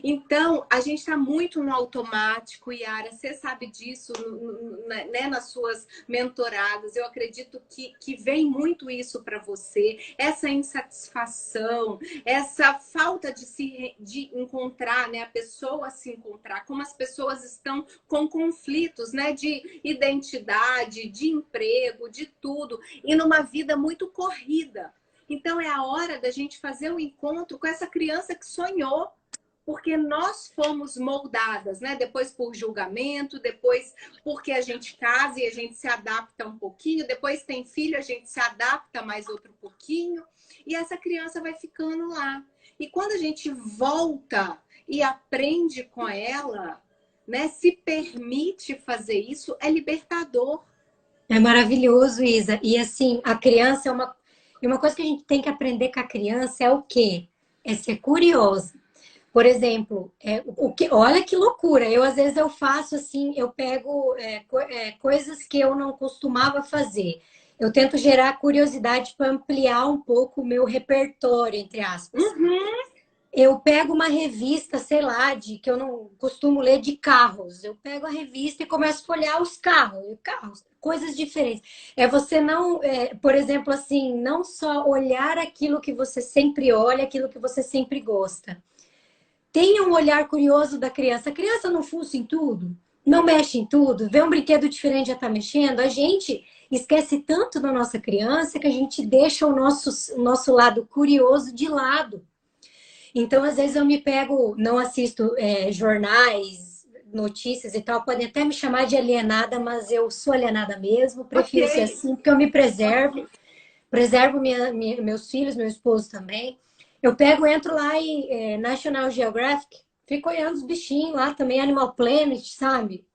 Então, a gente está muito no automático, Yara, você sabe disso, né, nas suas mentoradas. Eu acredito que vem muito isso para você, essa insatisfação, essa falta de encontrar, né, a pessoa se encontrar, como as pessoas estão com conflitos, né, de identidade, de emprego, de tudo, e numa vida muito corrida. Então, é a hora da gente fazer um encontro com essa criança que sonhou. Porque nós fomos moldadas, né? Depois por julgamento, depois porque a gente casa e a gente se adapta um pouquinho, depois tem filho, a gente se adapta mais outro pouquinho, e essa criança vai ficando lá. E quando a gente volta e aprende com ela, né? Se permite fazer isso, é libertador. É maravilhoso, Isa. E assim, a criança e uma coisa que a gente tem que aprender com a criança é o quê? É ser curiosa. Por exemplo, olha que loucura. Eu, às vezes, eu faço assim, eu pego coisas que eu não costumava fazer. Eu tento gerar curiosidade para ampliar um pouco o meu repertório, entre aspas. Uhum. Eu pego uma revista, sei lá, que eu não costumo ler de carros. Eu pego a revista e começo a folhear os carros, coisas diferentes. É você não, por exemplo, assim, não só olhar aquilo que você sempre olha, aquilo que você sempre gosta. Tenha um olhar curioso da criança. A criança não fuça em tudo, não mexe em tudo, vê um brinquedo diferente já está mexendo. A gente esquece tanto da nossa criança que a gente deixa o nosso lado curioso de lado. Então, às vezes eu me pego, não assisto jornais, notícias e tal, podem até me chamar de alienada, mas eu sou alienada mesmo, prefiro ser assim, porque eu me preservo meus filhos, meu esposo também. Eu pego, entro lá em National Geographic, fico olhando os bichinhos lá também, Animal Planet, sabe?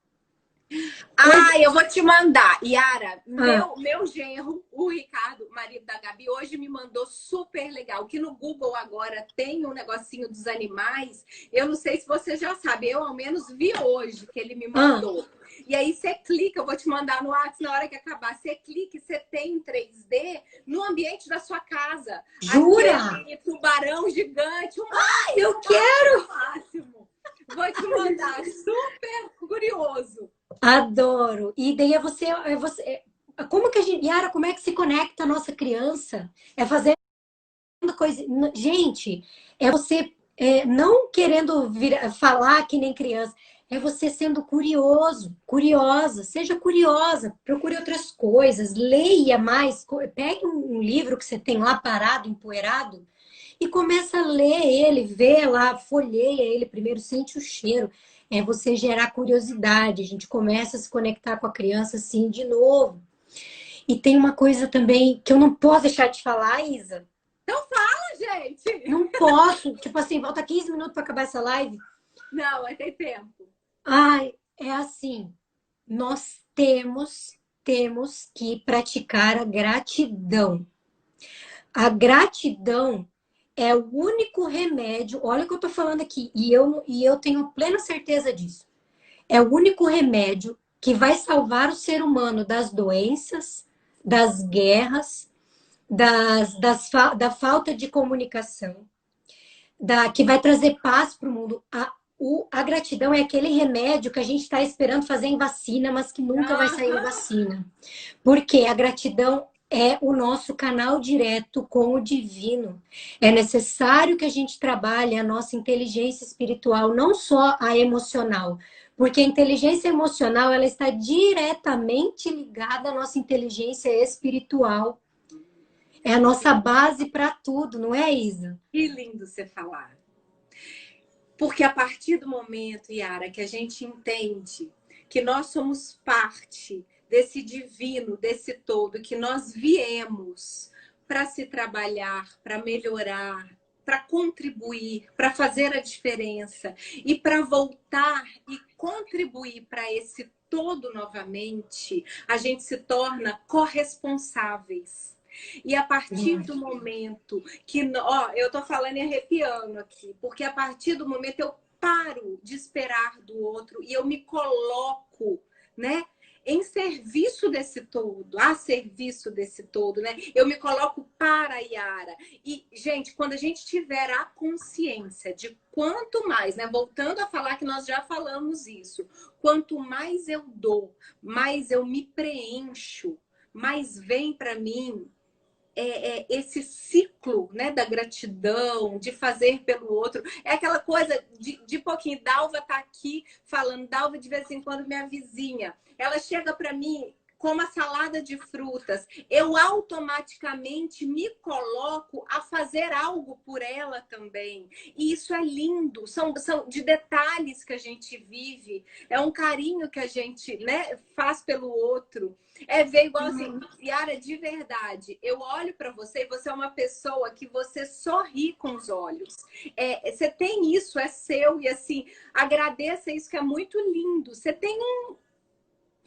Eu vou te mandar. Yara, meu genro, o Ricardo, marido da Gabi, hoje me mandou super legal. Que no Google agora tem um negocinho dos animais. Eu não sei se você já sabe, eu ao menos vi hoje que ele me mandou. E aí você clica, eu vou te mandar no WhatsApp na hora que acabar. Você clica e você tem em 3D no ambiente da sua casa. Jura? Aquele tubarão gigante. Eu quero! Máximo. Vou te mandar, super curioso. Adoro. E daí como que a gente, Yara, como é que se conecta a nossa criança? É fazendo coisa. Gente, é você não querendo falar que nem criança. É você sendo curioso, curiosa, seja curiosa, procure outras coisas, leia mais, pegue um livro que você tem lá parado, empoeirado, e começa a ler ele, vê lá, folheia ele primeiro, sente o cheiro. É você gerar curiosidade, a gente começa a se conectar com a criança assim de novo. E tem uma coisa também que eu não posso deixar de falar, Isa. Então fala, gente! Não posso, tipo assim, falta 15 minutos para acabar essa live. Não, tem tempo. Ai, é assim, nós temos que praticar a gratidão. A gratidão é o único remédio, olha o que eu tô falando aqui, e eu tenho plena certeza disso. É o único remédio que vai salvar o ser humano das doenças, das guerras, da falta de comunicação, que vai trazer paz para o mundo. A gratidão é aquele remédio que a gente está esperando fazer em vacina, mas que nunca vai sair em vacina. Porque a gratidão é o nosso canal direto com o divino. É necessário que a gente trabalhe a nossa inteligência espiritual, não só a emocional. Porque a inteligência emocional ela está diretamente ligada à nossa inteligência espiritual. É a nossa base para tudo, não é, Isa? Que lindo você falar. Porque a partir do momento, Yara, que a gente entende que nós somos parte desse divino, desse todo, que nós viemos para se trabalhar, para melhorar, para contribuir, para fazer a diferença e para voltar e contribuir para esse todo novamente, a gente se torna corresponsáveis. E a partir do momento que, ó, eu tô falando e arrepiando aqui, porque a partir do momento eu paro de esperar do outro e eu me coloco, né, em serviço desse todo, a serviço desse todo, né? Eu me coloco para a Yara. E, gente, quando a gente tiver a consciência de quanto mais, né? Voltando a falar que nós já falamos isso, quanto mais eu dou, mais eu me preencho, mais vem para mim esse ciclo, né, da gratidão, de fazer pelo outro. É aquela coisa de pouquinho. Dalva tá aqui falando. Dalva, de vez em quando, minha vizinha, ela chega para mim com uma salada de frutas. Eu automaticamente me coloco a fazer algo por ela também. E isso é lindo. São de detalhes que a gente vive. É um carinho que a gente, né, faz pelo outro. É ver igual assim, Yara, de verdade, eu olho para você e você é uma pessoa que você sorri com os olhos. Você tem isso, é seu, e assim, agradeça isso que é muito lindo. Você tem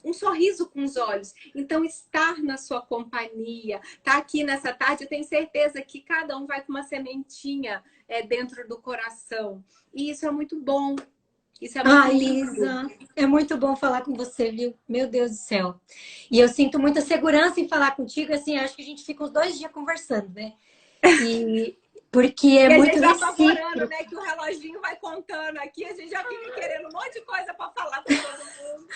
um sorriso com os olhos. Então, estar na sua companhia, tá aqui nessa tarde, eu tenho certeza que cada um vai com uma sementinha dentro do coração. E isso é muito bom. Isso é muito Lisa, é muito bom falar com você, viu? Meu Deus do céu. E eu sinto muita segurança em falar contigo, assim, acho que a gente fica uns 2 dias conversando, né? Porque é e muito a gente já recíproco. apavorando, né? Que o reloginho vai contando aqui, a gente já fica querendo um monte de coisa para falar com todo mundo.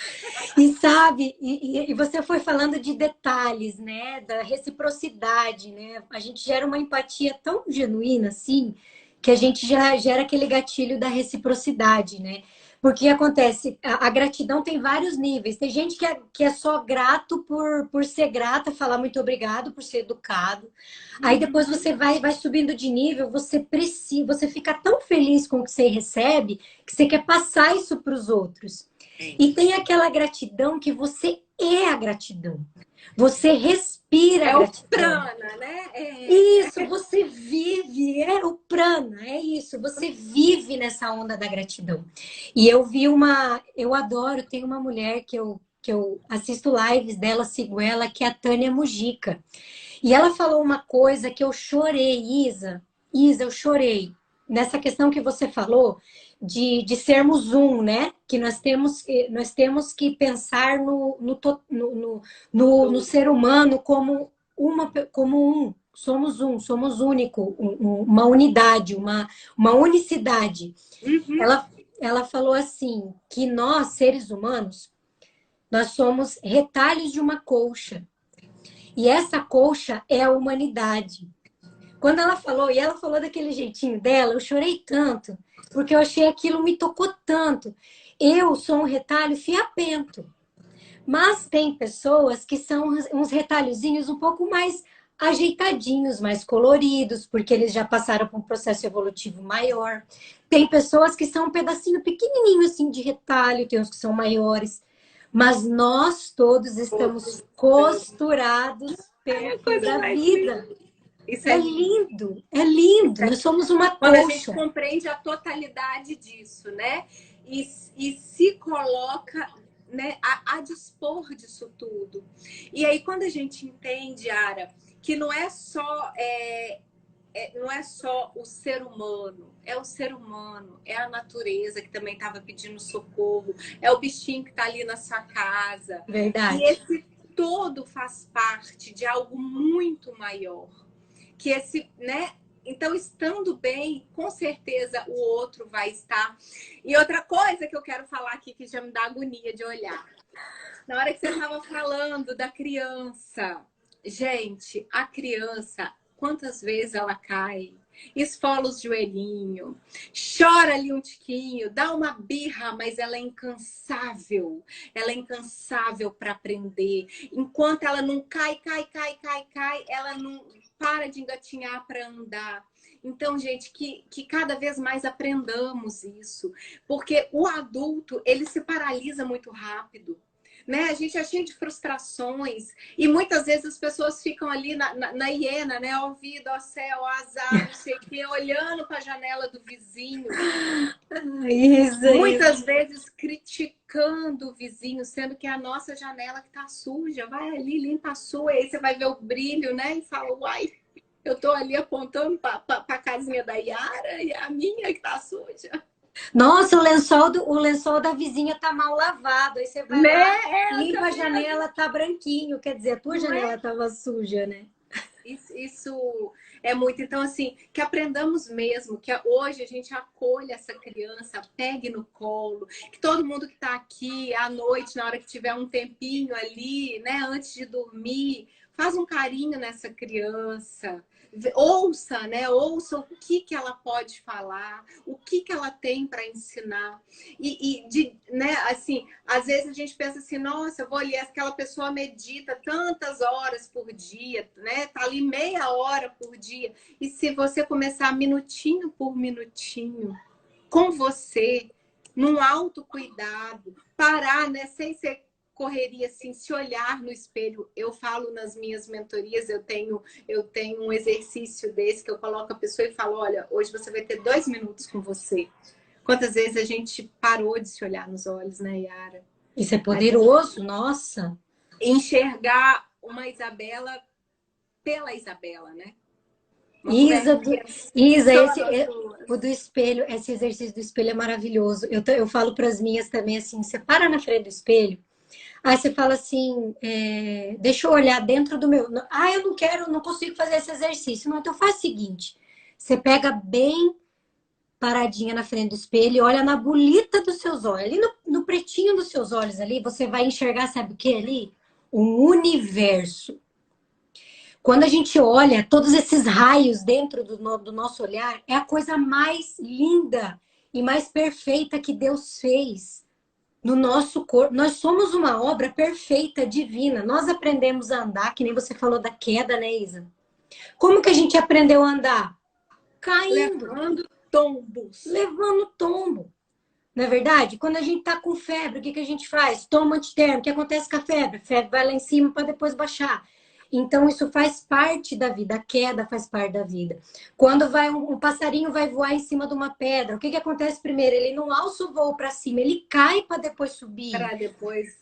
E sabe, e você foi falando de detalhes, né? Da reciprocidade, né? A gente gera uma empatia tão genuína, assim, que a gente já gera aquele gatilho da reciprocidade, né? Porque acontece, a gratidão tem vários níveis. Tem gente que é só grato por ser grata, falar muito obrigado, por ser educado. Aí depois você vai subindo de nível, você fica tão feliz com o que você recebe que você quer passar isso para os outros. E tem aquela gratidão que você é a gratidão. Você respira a gratidão. O prana, né? Isso, você vive, o prana, é isso. Você vive nessa onda da gratidão. E eu adoro, tem uma mulher que eu assisto lives dela, sigo ela, que é a Tânia Mujica. E ela falou uma coisa que eu chorei, Isa, eu chorei. Nessa questão que você falou, de sermos um, né? Que nós temos que pensar no ser humano como um. Somos somos único, uma unidade, uma unicidade. Uhum. Ela falou assim, que nós, seres humanos, nós somos retalhos de uma colcha. E essa colcha é a humanidade. Quando ela falou, e ela falou daquele jeitinho dela, eu chorei tanto, porque eu achei aquilo me tocou tanto. Eu sou um retalho fiapento. Mas tem pessoas que são uns retalhozinhos um pouco mais ajeitadinhos, mais coloridos, porque eles já passaram por um processo evolutivo maior. Tem pessoas que são um pedacinho pequenininho assim de retalho, tem uns que são maiores. Mas nós todos estamos costurados pelo fio da vida. Isso é lindo, é lindo. Nós somos uma colcha. Quando a gente compreende a totalidade disso, né? E se coloca, né, a dispor disso tudo. E aí, quando a gente entende, Ara, que não é só o ser humano, é o ser humano, é a natureza que também estava pedindo socorro, é o bichinho que está ali na sua casa. Verdade. E esse todo faz parte de algo muito maior. Que esse, né? Então, estando bem, com certeza o outro vai estar. E outra coisa que eu quero falar aqui, que já me dá agonia de olhar. Na hora que você estava falando da criança, gente, a criança, quantas vezes ela cai, esfola os joelhinhos, chora ali um tiquinho, dá uma birra, mas ela é incansável para aprender. Enquanto ela não cai, ela não para de engatinhar para andar. Então, gente, que cada vez mais aprendamos isso, porque o adulto, ele se paralisa muito rápido. Né? A gente é cheio de frustrações e muitas vezes as pessoas ficam ali na hiena, né? Ó vida, ó céu, ó azar, não sei o quê, olhando para a janela do vizinho. Isso. Muitas vezes criticando criticando o vizinho, sendo que é a nossa janela que tá suja. Vai ali, limpa a sua, e aí você vai ver o brilho, né? E fala, uai, eu tô ali apontando para a casinha da Yara e a minha que tá suja. Nossa, o lençol da vizinha tá mal lavado. Aí você vai Né? lá, limpa a janela, tá branquinho. Quer dizer, a tua janela tava suja, né? Isso é muito. Então, assim, que aprendamos mesmo, que hoje a gente acolha essa criança, pegue no colo, que todo mundo que está aqui à noite, na hora que tiver um tempinho ali, né, antes de dormir, faz um carinho nessa criança. Ouça, né? Ouça o que ela pode falar, o que ela tem para ensinar. Né, assim, às vezes a gente pensa assim, nossa, eu vou ali, aquela pessoa medita tantas horas por dia, né? Tá ali meia hora por dia. E se você começar minutinho por minutinho, com você, num autocuidado, parar, né? Sem ser correria, assim, se olhar no espelho. Eu falo nas minhas mentorias, eu tenho um exercício desse que eu coloco a pessoa e falo, olha, hoje você vai ter 2 minutos com você. Quantas vezes a gente parou de se olhar nos olhos, né, Yara? Isso é poderoso, nossa. Enxergar uma Isabela pela Isabela, né? Isa, o do espelho, esse exercício do espelho é maravilhoso. Eu falo para as minhas também assim, você para na frente do espelho, aí você fala assim, deixa eu olhar dentro do meu... Ah, eu não quero, não consigo fazer esse exercício. Não, então faz o seguinte, você pega bem paradinha na frente do espelho e olha na bolita dos seus olhos, ali no pretinho dos seus olhos ali, você vai enxergar, sabe o que ali? Um universo. Quando a gente olha todos esses raios dentro do nosso olhar, é a coisa mais linda e mais perfeita que Deus fez no nosso corpo. Nós somos uma obra perfeita, divina. Nós aprendemos a andar, que nem você falou da queda, né, Isa? Como que a gente aprendeu a andar? Caindo. Levando tombos. Levando tombo. Não é verdade? Quando a gente tá com febre, o que a gente faz? Toma antitérmico. O que acontece com a febre? A febre vai lá em cima para depois baixar. Então, isso faz parte da vida. A queda faz parte da vida. Quando vai um passarinho vai voar em cima de uma pedra, o que acontece primeiro? Ele não alça o voo para cima, ele cai para depois subir. Para depois.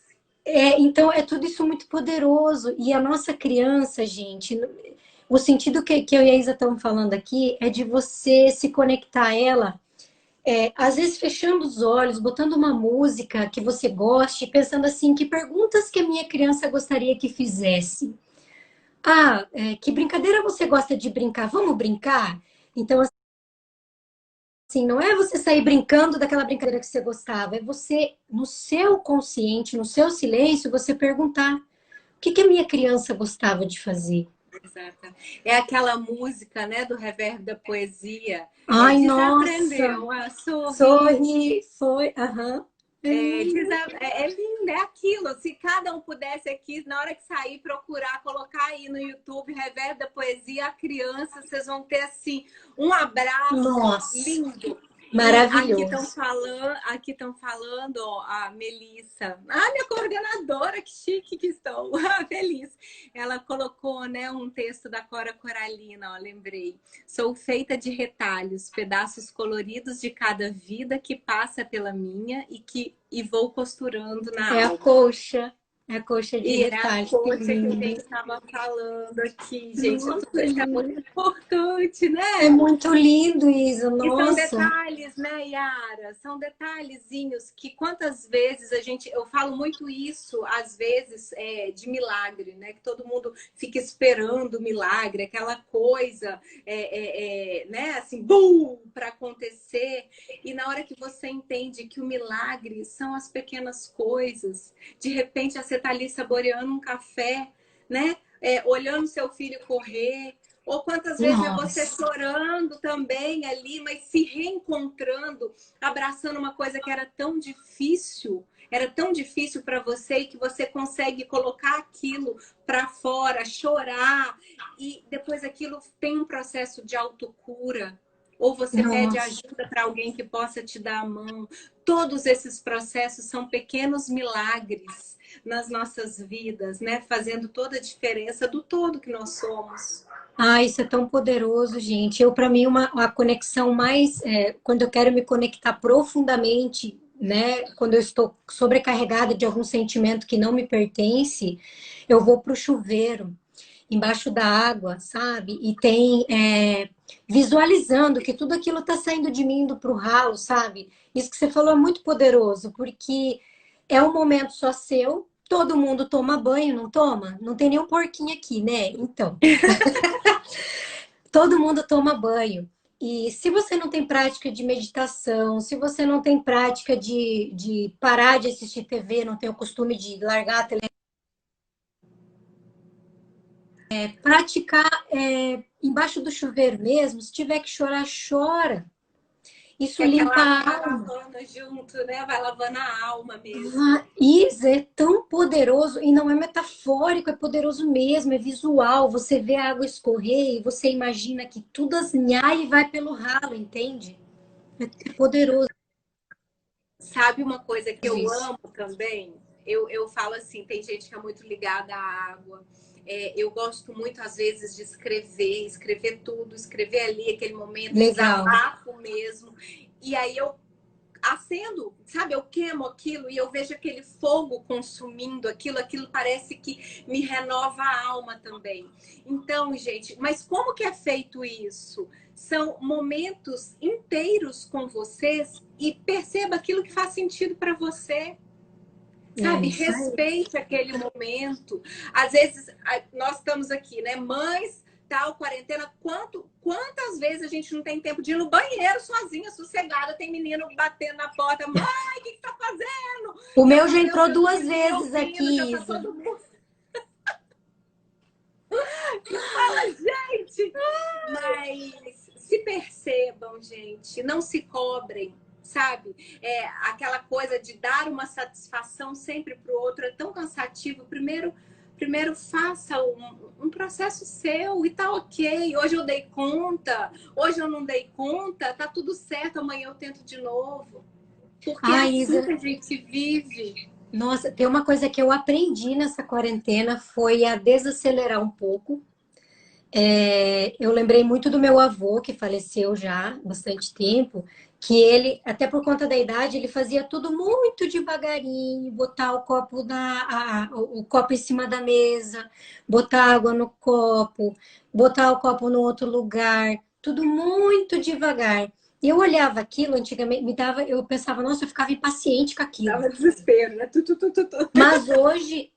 Então, é tudo isso muito poderoso. E a nossa criança, gente, o sentido que eu e a Isa estamos falando aqui é de você se conectar a ela, às vezes fechando os olhos, botando uma música que você goste, pensando assim, que perguntas que a minha criança gostaria que fizesse? Ah, que brincadeira você gosta de brincar? Vamos brincar? Então, assim, não é você sair brincando daquela brincadeira que você gostava, é você, no seu consciente, no seu silêncio, você perguntar: o que a minha criança gostava de fazer? Exato. É aquela música, né, do Reverb da Poesia. Ai, desaprendeu nossa! a sorrir. Sorri, foi, aham. É lindo, é aquilo. Se cada um pudesse aqui, na hora que sair, procurar, colocar aí no YouTube, Reverb da Poesia, a criança, vocês vão ter, assim, um abraço Nossa, lindo. maravilhoso. Aqui estão falando, ó, a Melissa, minha coordenadora, que chique que estão, feliz. Ela colocou, né, um texto da Cora Coralina, ó, lembrei. Sou feita de retalhos, pedaços coloridos de cada vida que passa pela minha e vou costurando na alma. É a coxa de É retalhos. a coxa que a gente estava falando aqui, gente. Nossa, isso é muito importante, né? É muito lindo, Isa, nossa. E são detalhes, né, Yara? São detalhezinhos que quantas vezes eu falo muito isso, às vezes, de milagre, né? Que todo mundo fica esperando o milagre, aquela coisa, né, assim, bum, para acontecer. E na hora que você entende que o milagre são as pequenas coisas, de repente você tá ali saboreando um café, né? Olhando seu filho correr. Ou quantas vezes é você chorando também ali, mas se reencontrando, abraçando uma coisa que era tão difícil para você e que você consegue colocar aquilo para fora, chorar, e depois aquilo tem um processo de autocura. Ou você pede ajuda para alguém que possa te dar a mão. Todos esses processos são pequenos milagres nas nossas vidas, né? Fazendo toda a diferença do todo que nós somos. Isso é tão poderoso, gente. Para mim, a conexão mais... quando eu quero me conectar profundamente né, quando eu estou sobrecarregada de algum sentimento que não me pertence, eu vou para o chuveiro, embaixo da água, sabe? E tem visualizando que tudo aquilo está saindo de mim, indo para o ralo, sabe? Isso que você falou é muito poderoso, porque é um momento só seu. Todo mundo toma banho, não toma? Não tem nenhum porquinho aqui, né? Então, todo mundo toma banho. E se você não tem prática de meditação, se você não tem prática de parar de assistir TV, não tem o costume de largar a televisão, praticar embaixo do chuveiro mesmo, se tiver que chorar, chora. Isso Que limpa aquela a alma. caravana junto, né? Vai lavando a alma mesmo. Ah, isso é tão poderoso e não é metafórico, é poderoso mesmo, é visual. Você vê a água escorrer e você imagina que tudo asnhar e vai pelo ralo, entende? É poderoso Sabe uma coisa que eu isso. amo também? Eu falo assim, tem gente que é muito ligada à água. Eu gosto muito, às vezes, de escrever tudo, escrever ali aquele momento, Legal. desabafo mesmo. E aí eu acendo, sabe? Eu queimo aquilo e eu vejo aquele fogo consumindo aquilo, aquilo parece que me renova a alma também. Então, gente, mas como que é feito isso? São momentos inteiros com vocês e perceba aquilo que faz sentido para você. É Sabe, isso aí. respeite aquele momento. Às vezes, nós estamos aqui, né? Mães, tal, quarentena. Quantas vezes a gente não tem tempo de ir no banheiro sozinha, sossegada? Tem menino batendo na porta. Mãe, o que tá fazendo? O Eu meu com já meu entrou duas filhozinho vezes ouvindo, já aqui, tá Isa. todo mundo. Fala, gente! Mas se percebam, gente. Não se cobrem. Sabe? Aquela coisa de dar uma satisfação sempre para o outro é tão cansativo. Primeiro faça um processo seu e tá ok. Hoje eu dei conta, hoje eu não dei conta, tá tudo certo, amanhã eu tento de novo. Porque é Ah, assim Isa, que a gente vive. nossa, tem uma coisa que eu aprendi nessa quarentena foi a desacelerar um pouco. Eu lembrei muito do meu avô, que faleceu já há bastante tempo, que ele, até por conta da idade, ele fazia tudo muito devagarinho, botar o copo em cima da mesa, botar água no copo, botar o copo no outro lugar, tudo muito devagar. E eu olhava aquilo antigamente, eu pensava, nossa, eu ficava impaciente com aquilo. Dava desespero, né? Tu.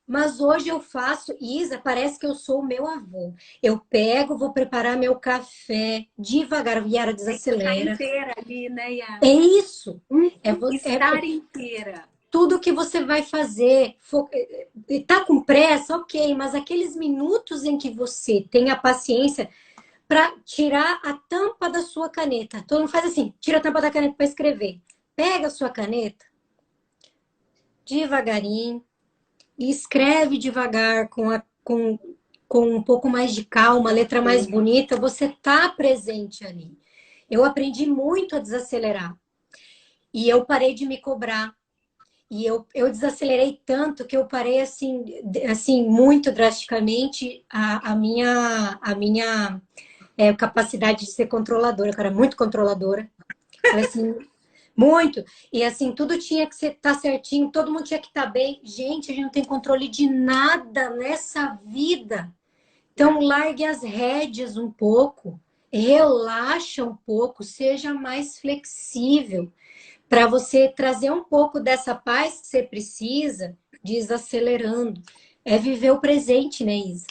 Mas hoje eu faço, Isa, parece que eu sou o meu avô. Eu pego, vou preparar meu café devagar, Yara Tem que ficar desacelera. inteira ali, né, É Yara? isso. É Estar inteira. tudo que você vai fazer. Tá com pressa, ok, mas aqueles minutos em que você tem a paciência para tirar a tampa da sua caneta. Todo mundo faz assim, tira a tampa da caneta para escrever. Pega a sua caneta, devagarinho, e escreve devagar, com um pouco mais de calma, letra mais bonita, você está presente ali. Eu aprendi muito a desacelerar. E eu parei de me cobrar. E eu desacelerei tanto que eu parei assim muito drasticamente a minha capacidade de ser controladora. Eu era muito controladora. Falei assim, muito. E assim, tudo tinha que estar certinho, todo mundo tinha que estar bem. Gente, a gente não tem controle de nada nessa vida. Então, largue as rédeas um pouco, relaxa um pouco, seja mais flexível para você trazer um pouco dessa paz que você precisa, desacelerando. É viver o presente, né, Isa?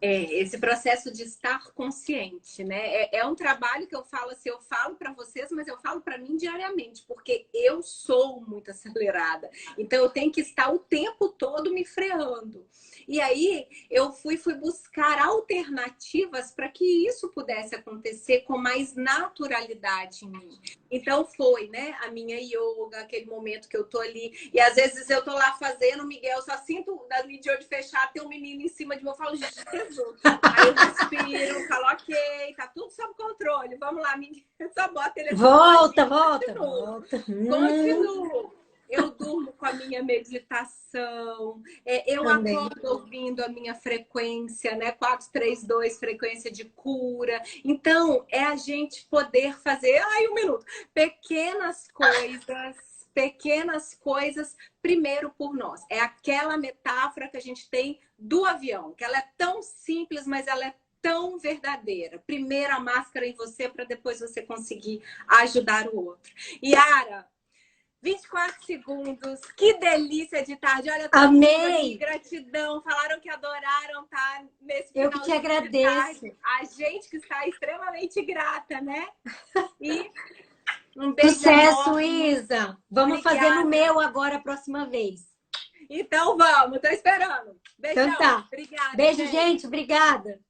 Esse processo de estar consciente, né? É um trabalho que eu falo assim, eu falo para vocês, mas eu falo para mim diariamente, porque eu sou muito acelerada. Então eu tenho que estar o tempo todo me freando. E aí eu fui buscar alternativas para que isso pudesse acontecer com mais naturalidade em mim. Então foi, né, a minha yoga, aquele momento que eu tô ali, e às vezes eu tô lá fazendo, Miguel, eu só sinto ali de olho fechado, tem um menino em cima de mim, eu falo, Jesus. Aí eu respiro, falo, ok, tá tudo sob controle, vamos lá, Miguel, só bota ele ali do Volta, ladinho, volta, continuo. volta. Continuo. Eu durmo com a minha meditação, eu Também. acordo ouvindo a minha frequência, né? 432, frequência de cura. Então, é a gente poder fazer, ai, um minuto, pequenas coisas pequenas coisas primeiro por nós. É aquela metáfora que a gente tem do avião, que ela é tão simples, mas ela é tão verdadeira. Primeiro a máscara em você, para depois você conseguir ajudar o outro. Yara, 24 segundos, que delícia de tarde. Olha, todo mundo aqui, gratidão. Falaram que adoraram estar nesse final. Eu que te agradeço. A gente que está extremamente grata, né? E um beijo. Sucesso, Isa. Vamos fazer no meu agora a próxima vez. Então vamos, tô esperando. Beijão. Então tá. Obrigada. Beijo, gente. Obrigada.